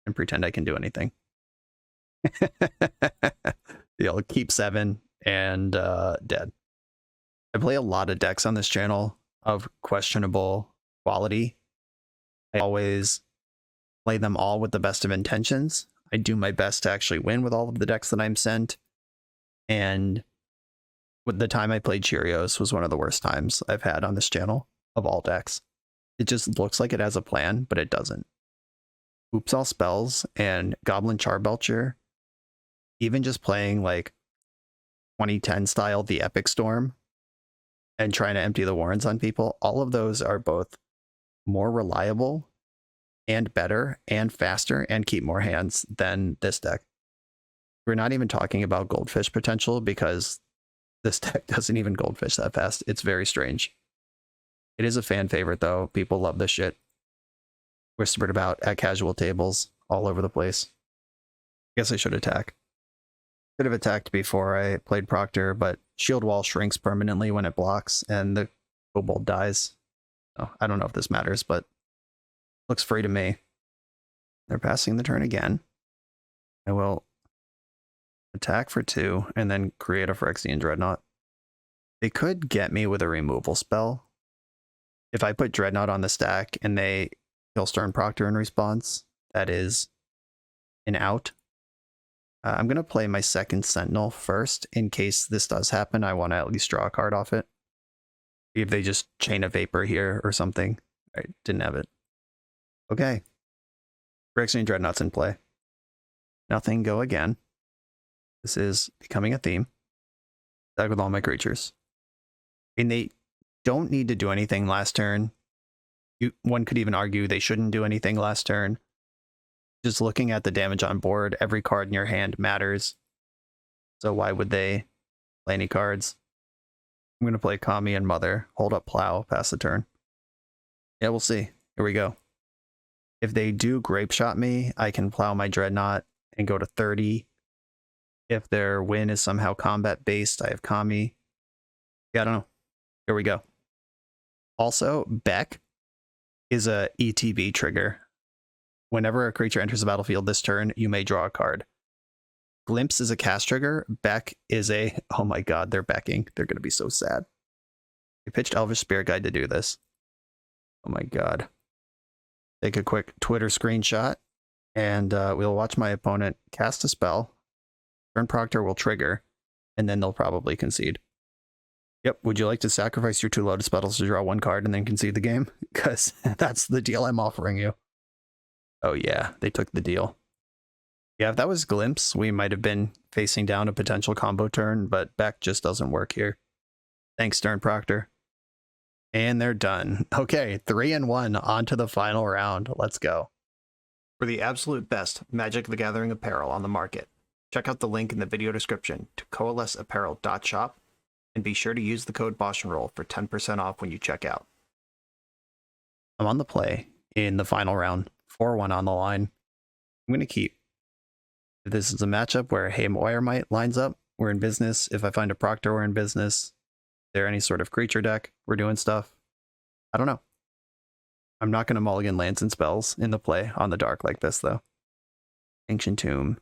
and pretend I can do anything. You'll keep 7 and dead. I play a lot of decks on this channel of questionable quality. I always play them all with the best of intentions. I do my best to actually win with all of the decks that I'm sent. And with the time I played Cheerios was one of the worst times I've had on this channel of all decks. It just looks like it has a plan, but it doesn't. Oops All Spells and Goblin Charbelcher, even just playing like 2010 style The Epic Storm and trying to empty the warrens on people, all of those are both more reliable and better and faster and keep more hands than this deck. We're not even talking about Goldfish potential because this deck doesn't even Goldfish that fast. It's very strange. It is a fan favorite though. People love this shit. Whispered about at casual tables all over the place. I guess I should attack. Could have attacked before I played Proctor, but Shield Wall shrinks permanently when it blocks and the Kobold dies. So I don't know if this matters, but looks free to me. They're passing the turn again. I will attack for 2 and then create a Phyrexian Dreadnought. They could get me with a removal spell. If I put Dreadnought on the stack and they kill Stern Proctor in response, that is an out. I'm going to play my second Sentinel first. In case this does happen, I want to at least draw a card off it. See if they just chain a Vapor here or something. I didn't have it. Okay. Phyrexian Dreadnought's in play. Nothing, go again. This is becoming a theme. Attack with all my creatures. And they don't need to do anything last turn. One could even argue they shouldn't do anything last turn. Just looking at the damage on board, every card in your hand matters. So why would they play any cards? I'm going to play Kami and Mother. Hold up Plow, pass the turn. Yeah, we'll see. Here we go. If they do Grape Shot me, I can Plow my Dreadnought and go to 30. If their win is somehow combat-based, I have Kami. Yeah, I don't know. Here we go. Also, Beck is a ETB trigger. Whenever a creature enters the battlefield this turn, you may draw a card. Glimpse is a cast trigger. Beck is a... Oh my god, they're becking. They're going to be so sad. I pitched Elvish Spirit Guide to do this. Oh my god. Take a quick Twitter screenshot, and we'll watch my opponent cast a spell. Turn Proctor will trigger, and then they'll probably concede. Yep, would you like to sacrifice your 2 Lotus Petals to draw 1 card and then concede the game? Because that's the deal I'm offering you. Oh yeah, they took the deal. Yeah, if that was Glimpse, we might have been facing down a potential combo turn, but Beck just doesn't work here. Thanks, Stern Proctor. And they're done. Okay, 3-1 on to the final round. Let's go. For the absolute best Magic the Gathering apparel on the market, check out the link in the video description to coalesceapparel.shop and be sure to use the code BoshNRoll for 10% off when you check out. I'm on the play in the final round, 4-1 on the line. I'm going to keep. If this is a matchup where Haywire Might lines up, we're in business. If I find a Proctor, we're in business. Is there any sort of creature deck? We're doing stuff. I don't know. I'm not going to mulligan lands and spells in the play on the dark like this, though. Ancient Tomb.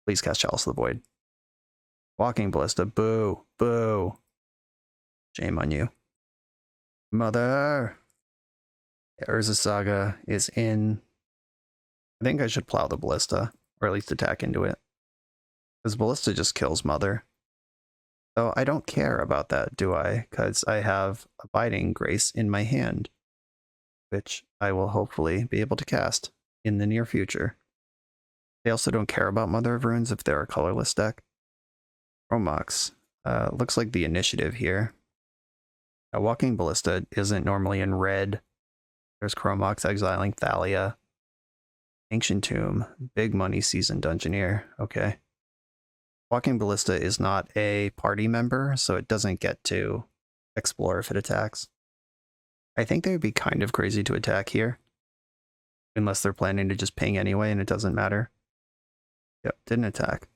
Please cast Chalice of the Void. Walking Ballista. Boo. Boo. Shame on you. Mother. Yeah, Urza Saga is in. I think I should plow the Ballista, or at least attack into it. Because Ballista just kills Mother. So I don't care about that, do I? Because I have Abiding Grace in my hand, which I will hopefully be able to cast in the near future. I also don't care about Mother of Runes if they're a colorless deck. Romox. Looks like the initiative here. Walking Ballista isn't normally in red. There's Chromox exiling Thalia. Ancient Tomb, Big Money Seasoned Dungeoneer. Okay. Walking Ballista is not a party member, so it doesn't get to explore if it attacks. I think they would be kind of crazy to attack here. Unless they're planning to just ping anyway and it doesn't matter. Yep, didn't attack.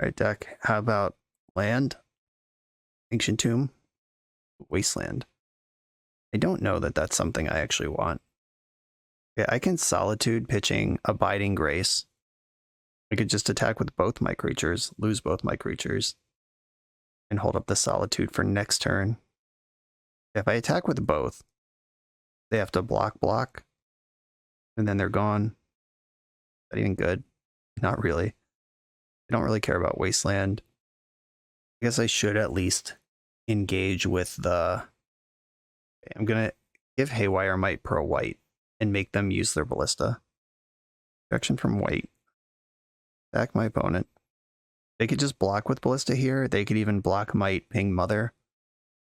Alright, deck. How about land? Ancient Tomb? Wasteland. I don't know that that's something I actually want. Okay, I can Solitude pitching Abiding Grace. I could just attack with both my creatures, lose both my creatures, and hold up the Solitude for next turn. If I attack with both, they have to block, and then they're gone. Is that even good? Not really. I don't really care about Wasteland. I guess I should at least engage with the... I'm going to give Haywire Might Pro White and make them use their Ballista. Protection from White. Attack my opponent. They could just block with Ballista here. They could even block Might, ping Mother.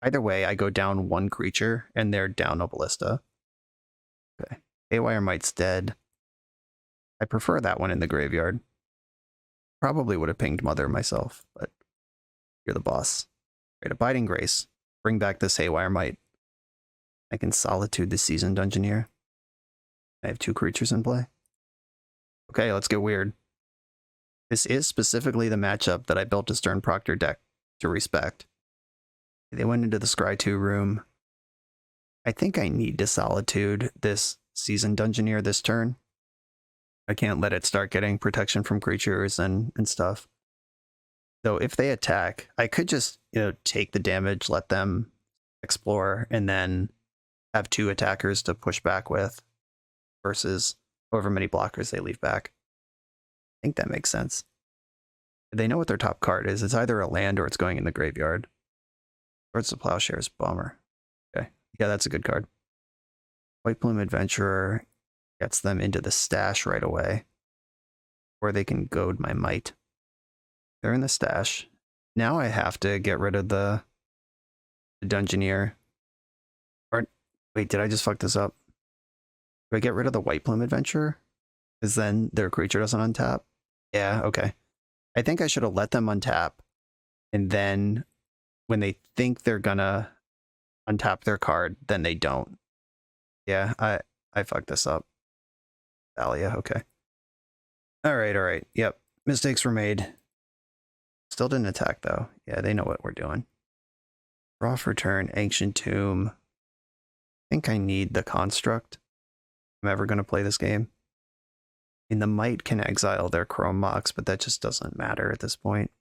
Either way, I go down one creature and they're down a Ballista. Okay. Haywire Might's dead. I prefer that one in the graveyard. Probably would have pinged Mother myself, but you're the boss. Great, Abiding Grace. Bring back this Haywire Might. I can Solitude the Seasoned Dungeoneer. I have 2 creatures in play. Okay, let's get weird. This is specifically the matchup that I built a Stern Proctor deck to respect. They went into the Scry 2 room. I think I need to Solitude this Seasoned Dungeoneer this turn. I can't let it start getting protection from creatures and stuff. Though if they attack, I could just, take the damage, let them explore, and then have 2 attackers to push back with versus however many blockers they leave back. I think that makes sense. They know what their top card is. It's either a land or it's going in the graveyard. Swords of Plowshares, bummer. Okay, yeah, that's a good card. White Plume Adventurer gets them into the stash right away. Or they can goad my Might. They're in the stash. Now I have to get rid of the Dungeoneer. Or, wait, did I just fuck this up? Do I get rid of the White Plume Adventurer? Because then their creature doesn't untap? Yeah, okay. I think I should have let them untap. And then when they think they're gonna untap their card, then they don't. Yeah, I fucked this up. Thalia, okay. Alright. Yep. Mistakes were made. Still didn't attack though. Yeah, they know what we're doing. Draw for turn, Ancient Tomb. I think I need the Construct. If I'm ever going to play this game. And the Might can exile their Chrome Mox, but that just doesn't matter at this point.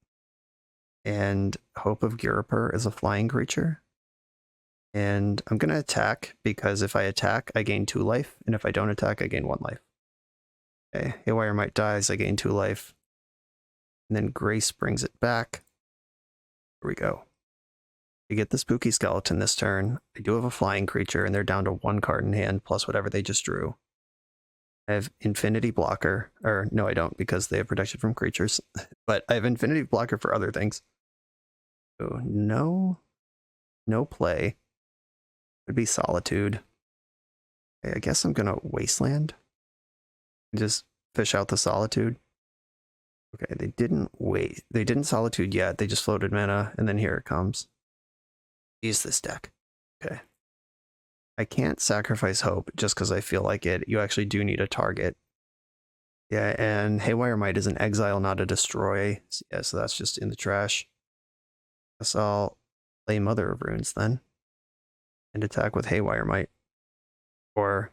And Hope of Giriper is a flying creature. And I'm going to attack, because if I attack, I gain 2 life. And if I don't attack, I gain 1 life. Okay, Haywire Might dies, I gain 2 life. And then Grace brings it back. Here we go. To get the Spooky Skeleton this turn, I do have a flying creature, and they're down to 1 card in hand, plus whatever they just drew. I have Infinity Blocker, or no I don't, because they have protection from creatures. But I have Infinity Blocker for other things. So no play. Would be Solitude. Okay, I guess I'm gonna Wasteland. And just fish out the Solitude. Okay, they didn't Solitude yet, they just floated mana, and then here it comes. Use this deck. Okay. I can't sacrifice Hope just because I feel like it. You actually do need a target. Yeah, and Haywire Might is an exile, not a destroy. Yeah, so that's just in the trash. Guess I'll play Mother of Runes then. And attack with Haywire Might. Or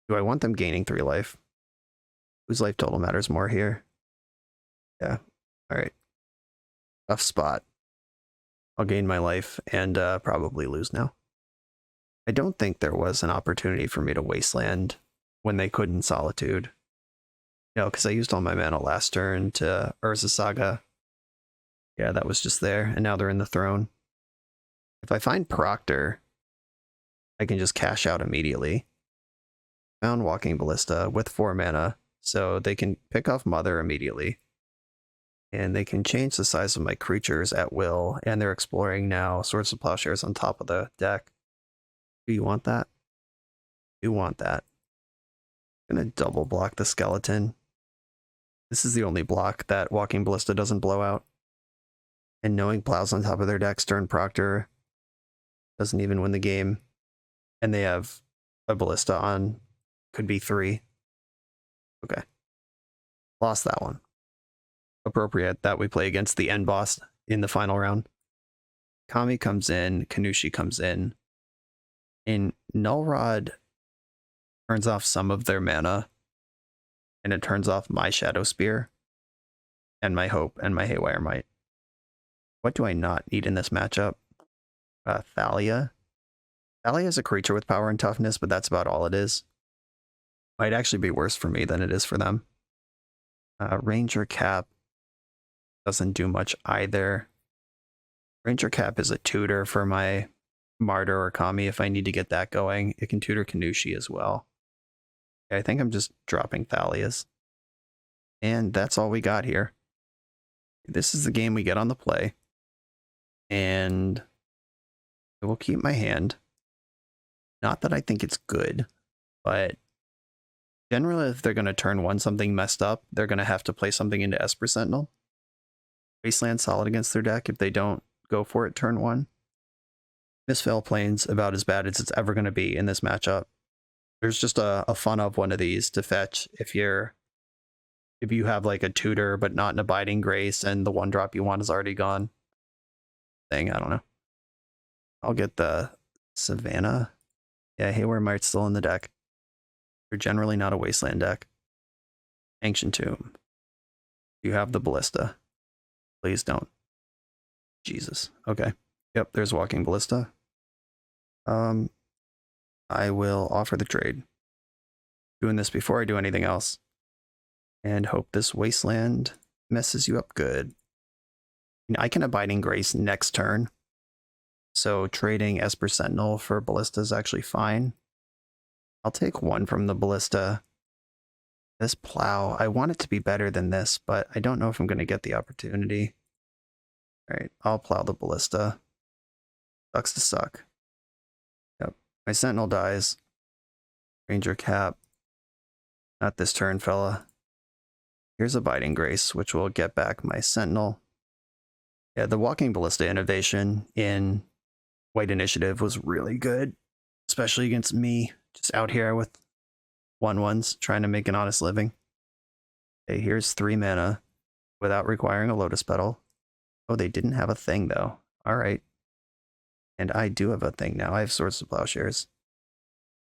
do I want them gaining 3 life? Whose life total matters more here? Yeah, alright. Tough spot. I'll gain my life and probably lose now. I don't think there was an opportunity for me to Wasteland when they couldn't Solitude. No, because I used all my mana last turn to Urza Saga. Yeah, that was just there, and now they're in the throne. If I find Proctor, I can just cash out immediately. Found Walking Ballista with 4 mana, so they can pick off Mother immediately. And they can change the size of my creatures at will, and they're exploring now. Swords of Plowshares on top of the deck. Do you want that? You want that. Gonna double block the skeleton. This is the only block that Walking Ballista doesn't blow out. And knowing plows on top of their decks turn Proctor doesn't even win the game. And they have a Ballista on, could be 3. Okay. Lost that one. Appropriate that we play against the end boss in the final round. Kami comes in, Kanushi comes in. And Null Rod turns off some of their mana. And it turns off my Shadow Spear. And my Hope and my Haywire Might. What do I not need in this matchup? Thalia. Thalia is a creature with power and toughness, but that's about all it is. Might actually be worse for me than it is for them. Ranger Cap doesn't do much either. Ranger Cap is a tutor for my Martyr or Kami if I need to get that going. It can tutor Kanushi as well. Okay, I think I'm just dropping Thalias. And that's all we got here. This is the game we get on the play. And I will keep my hand. Not that I think it's good, but generally if they're going to turn 1 something messed up, they're going to have to play something into Esper Sentinel. Wasteland solid against their deck if they don't go for it turn 1. Misfell Plains about as bad as it's ever going to be in this matchup. There's just a fun of one of these to fetch if you have like a tutor but not an Abiding Grace and the 1-drop you want is already gone. I don't know. I'll get the Savannah. Yeah, Haywire Might's still in the deck. They're generally not a Wasteland deck. Ancient Tomb. You have the Ballista. Please don't. Jesus. Okay. Yep, there's Walking Ballista. I will offer the trade. Doing this before I do anything else. And hope this Wasteland messes you up good. I can Abiding Grace next turn. So trading Esper Sentinel for Ballista is actually fine. I'll take 1 from the Ballista. This Plow, I want it to be better than this, but I don't know if I'm going to get the opportunity. Alright, I'll Plow the Ballista. Sucks to suck. Yep, my Sentinel dies. Ranger Cap. Not this turn, fella. Here's Abiding Grace, which will get back my Sentinel. Yeah, the Walking Ballista innovation in White Initiative was really good, especially against me, just out here with 1/1s trying to make an honest living. Okay, here's 3 mana without requiring a Lotus Petal. Oh, they didn't have a thing though. All right. And I do have a thing now. I have Swords to Plowshares.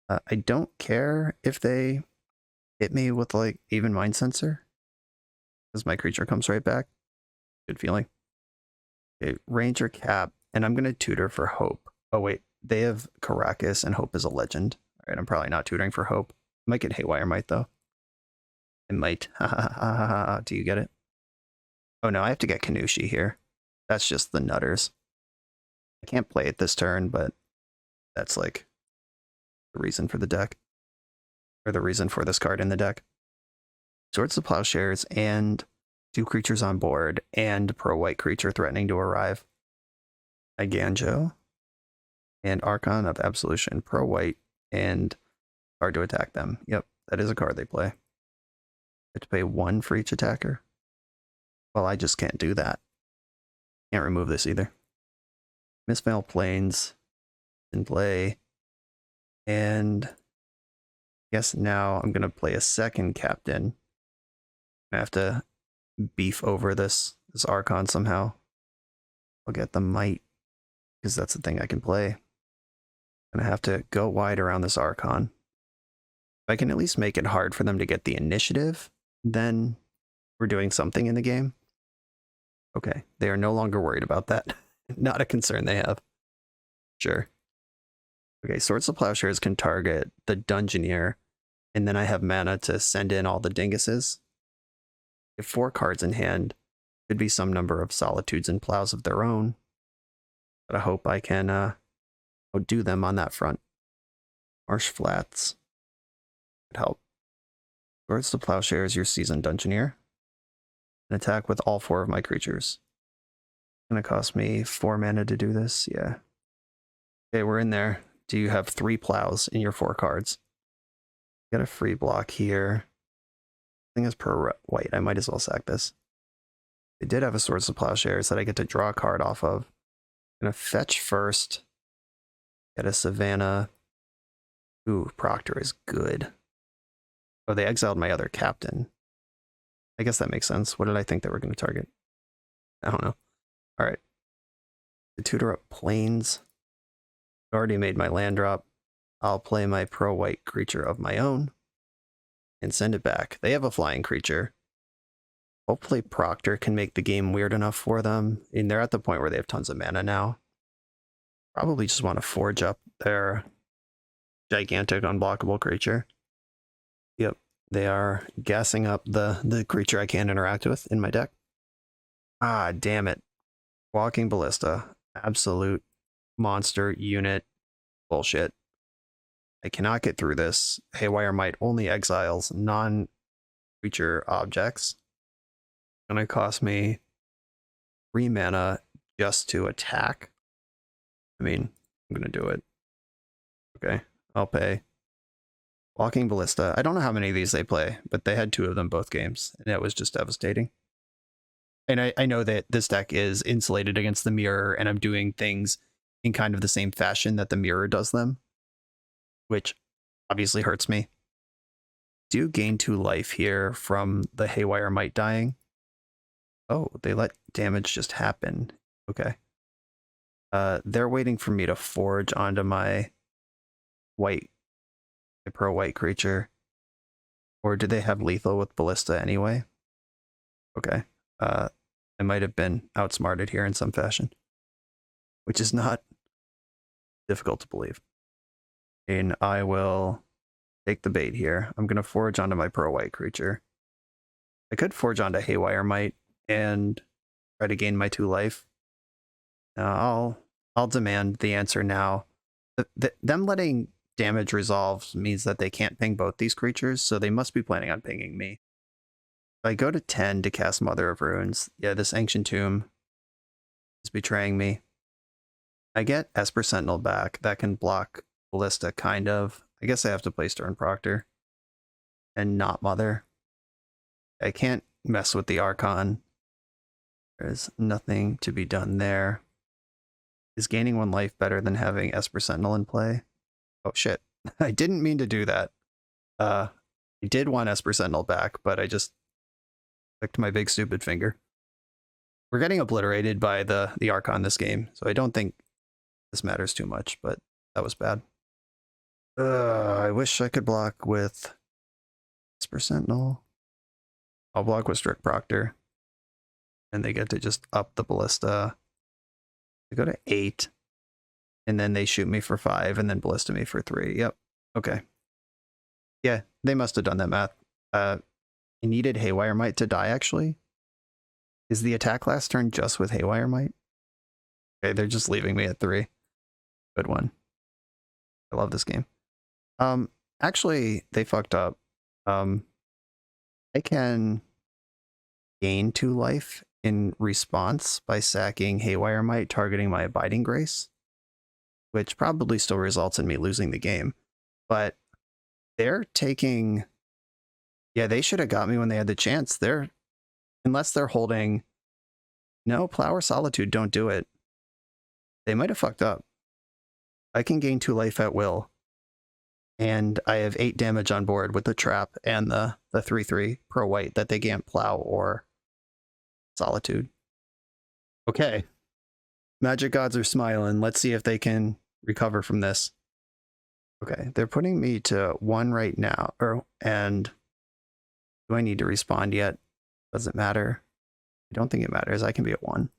I don't care if they hit me with like even Mind Sensor, because my creature comes right back. Good feeling. Okay, Ranger Cap, and I'm going to tutor for Hope. Oh wait, they have Caracas and Hope is a legend. All right, I'm probably not tutoring for Hope. I might get Haywire Might though. I might. Ha ha ha ha ha. Do you get it? Oh no, I have to get Kanushi here. That's just the nutters. I can't play it this turn, but that's like the reason for the deck. Or the reason for this card in the deck. Swords to Plowshares and 2 creatures on board and pro-white creature threatening to arrive. A Ganjo and Archon of Absolution, pro-white and hard to attack them. Yep, that is a card they play. I have to pay 1 for each attacker. Well, I just can't do that. Can't remove this either. Misfell Plains in play. And I guess now I'm going to play a second captain. I have to beef over this Archon somehow. I'll get the Might, because that's the thing I can play. I'm going to have to go wide around this Archon. If I can at least make it hard for them to get the initiative, then we're doing something in the game. Okay, they are no longer worried about that. Not a concern they have. Sure. Okay, Swords to Plowshares can target the Dungeoneer, and then I have mana to send in all the dinguses. If 4 cards in hand, could be some number of Solitudes and Plows of their own. But I hope I can outdo them on that front. Marsh Flats could help. Swords to Plowshares, your Seasoned Dungeoneer. An attack with all 4 of my creatures. It's gonna cost me 4 mana to do this, yeah. Okay, we're in there. Do you have 3 plows in your 4 cards? Got a free block here. Thing is per white. I might as well sack this. They did have a Swords of Plowshares that I get to draw a card off of. Gonna fetch first. Get a Savannah. Ooh, Proctor is good. Oh, they exiled my other captain. I guess that makes sense. What did I think they were going to target? I don't know. All right. The tutor up Plains. Already made my land drop. I'll play my pro-white creature of my own and send it back. They have a flying creature. Hopefully Proctor can make the game weird enough for them. And they're at the point where they have tons of mana now. Probably just want to forge up their gigantic unblockable creature. Yep, they are gassing up the creature I can't interact with in my deck. Ah, damn it. Walking Ballista. Absolute monster unit bullshit. I cannot get through this. Haywire Might only exiles non-creature objects. It's gonna cost me 3 mana just to attack. I mean, I'm gonna do it. Okay, I'll pay. Walking Ballista. I don't know how many of these they play, but they had 2 of them both games, and it was just devastating. And I know that this deck is insulated against the mirror, and I'm doing things in kind of the same fashion that the mirror does them, which obviously hurts me. Do gain 2 life here from the Haywire Might dying. Oh, they let damage just happen. Okay. They're waiting for me to forge onto my white, my pro-white creature. Or did they have lethal with Ballista anyway? Okay. I might have been outsmarted here in some fashion, which is not difficult to believe. And I will take the bait here. I'm going to forge onto my pro-white creature. I could forge onto Haywire Might and try to gain my 2 life. I'll demand the answer now. Them letting damage resolve means that they can't ping both these creatures, so they must be planning on pinging me. If I go to 10 to cast Mother of Runes, yeah, this Ancient Tomb is betraying me. I get Esper Sentinel back. That can block Ballista, kind of. I guess I have to play Stern Proctor and not Mother. I can't mess with the Archon. There's nothing to be done there. Is gaining 1 life better than having Esper Sentinel in play? Oh shit. I didn't mean to do that. I did want Esper Sentinel back, but I just clicked my big stupid finger. We're getting obliterated by the Archon this game, so I don't think this matters too much, but that was bad. I wish I could block with Esper Sentinel. I'll block with Strict Proctor. And they get to just up the Ballista. They go to 8. And then they shoot me for 5 and then Ballista me for 3. Yep. Okay. Yeah, they must have done that math. I needed Haywire Might to die, actually. Is the attack last turn just with Haywire Might? Okay, they're just leaving me at 3. Good one. I love this game. Actually, they fucked up. I can gain 2 life in response by sacking Haywire Might, targeting my Abiding Grace, which probably still results in me losing the game. But they're taking... Yeah, they should have got me when they had the chance. Unless they're holding... No, Plow or Solitude, don't do it. They might have fucked up. I can gain 2 life at will. And I have 8 damage on board with the trap and the 3/3 pro-white that they can't Plow or Solitude. Okay. Magic gods are smiling. Let's see if they can recover from this. Okay, they're putting me to 1 right now. And do I need to respond yet? Doesn't matter. I don't think it matters. I can be at 1.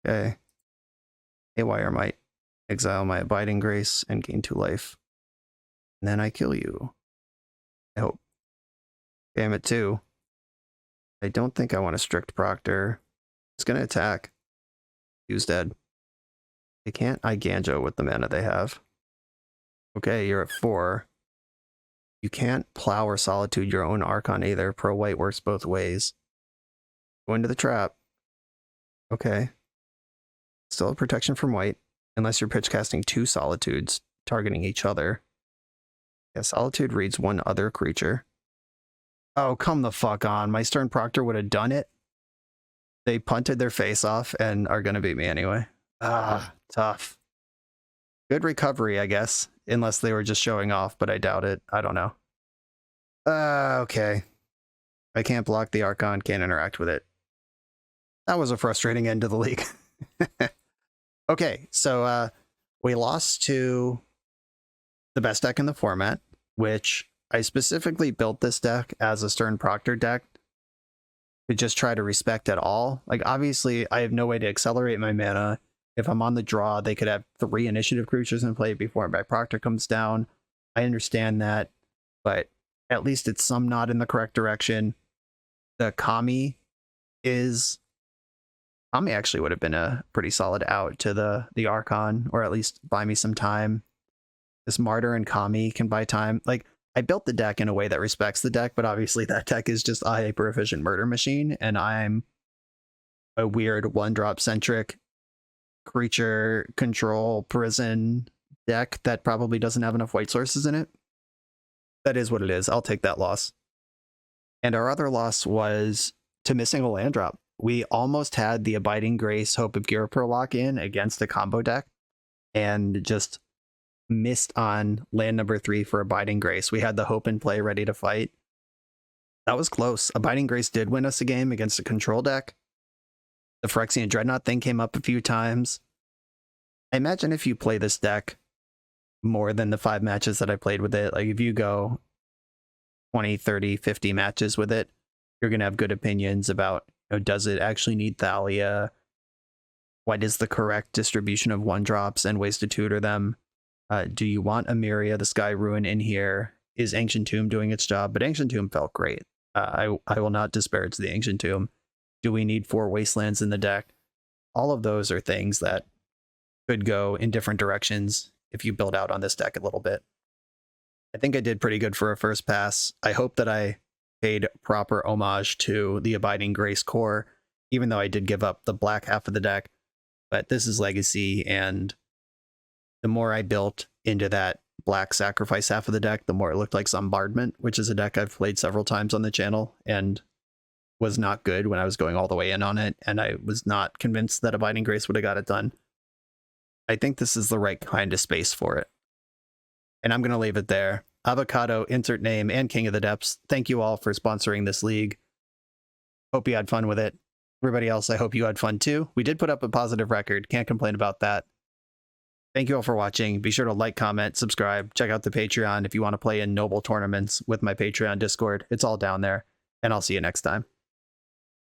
Okay. Haywire Might exile my Abiding Grace and gain 2 life. And then I kill you. I hope. Okay, I'm at 2. I don't think I want a Strict Proctor. It's going to attack. Who's dead? They can't Iganjo with the mana they have. Okay, you're at 4. You can't Plow or Solitude your own Archon either. Pro-white works both ways. Go into the trap. Okay. Still have protection from white, unless you're pitch casting 2 Solitudes targeting each other. Yeah, Solitude reads one other creature. Oh, come the fuck on. My Stern Proctor would have done it. They punted their face off and are going to beat me anyway. Ah, tough. Good recovery, I guess. Unless they were just showing off, but I doubt it. I don't know. Okay. I can't block the Archon, can't interact with it. That was a frustrating end to the league. Okay, so we lost to the best deck in the format, which I specifically built this deck as a Stern Proctor deck to just try to respect it all. Like, obviously, I have no way to accelerate my mana. If I'm on the draw, they could have 3 initiative creatures in play before my Proctor comes down. I understand that, but at least it's some nod in the correct direction. The Kami actually would have been a pretty solid out to the Archon, or at least buy me some time. This Martyr and Kami can buy time. Like, I built the deck in a way that respects the deck, but obviously that deck is just a hyper-efficient murder machine, and I'm a weird 1-drop centric creature control prison deck that probably doesn't have enough white sources in it. That is what it is. I'll take that loss. And our other loss was to missing a land drop. We almost had the Abiding Grace Hope of Girapur lock in against a combo deck and just missed on land number 3 for Abiding Grace. We had the Hope in play ready to fight. That was close. Abiding Grace did win us a game against a control deck. The Phyrexian Dreadnought thing came up a few times. I imagine if you play this deck more than the 5 matches that I played with it, like if you go 20, 30, 50 matches with it, you're going to have good opinions about, you know, does it actually need Thalia? What is the correct distribution of 1-drops and ways to tutor them? Do you want Emiria, the Sky Ruin, in here? Is Ancient Tomb doing its job? But Ancient Tomb felt great. I will not disparage the Ancient Tomb. Do we need 4 Wastelands in the deck? All of those are things that could go in different directions if you build out on this deck a little bit. I think I did pretty good for a first pass. I hope that I paid proper homage to the Abiding Grace core, even though I did give up the black half of the deck. But this is Legacy, and the more I built into that black sacrifice half of the deck, the more it looked like Bombardment, which is a deck I've played several times on the channel and was not good when I was going all the way in on it, and I was not convinced that Abiding Grace would have got it done. I think this is the right kind of space for it. And I'm going to leave it there. Avocado, insert name, and King of the Depths, thank you all for sponsoring this league. Hope you had fun with it. Everybody else, I hope you had fun too. We did put up a positive record. Can't complain about that. Thank you all for watching. Be sure to like, comment, subscribe. Check out the Patreon if you want to play in noble tournaments with my Patreon Discord. It's all down there. And I'll see you next time.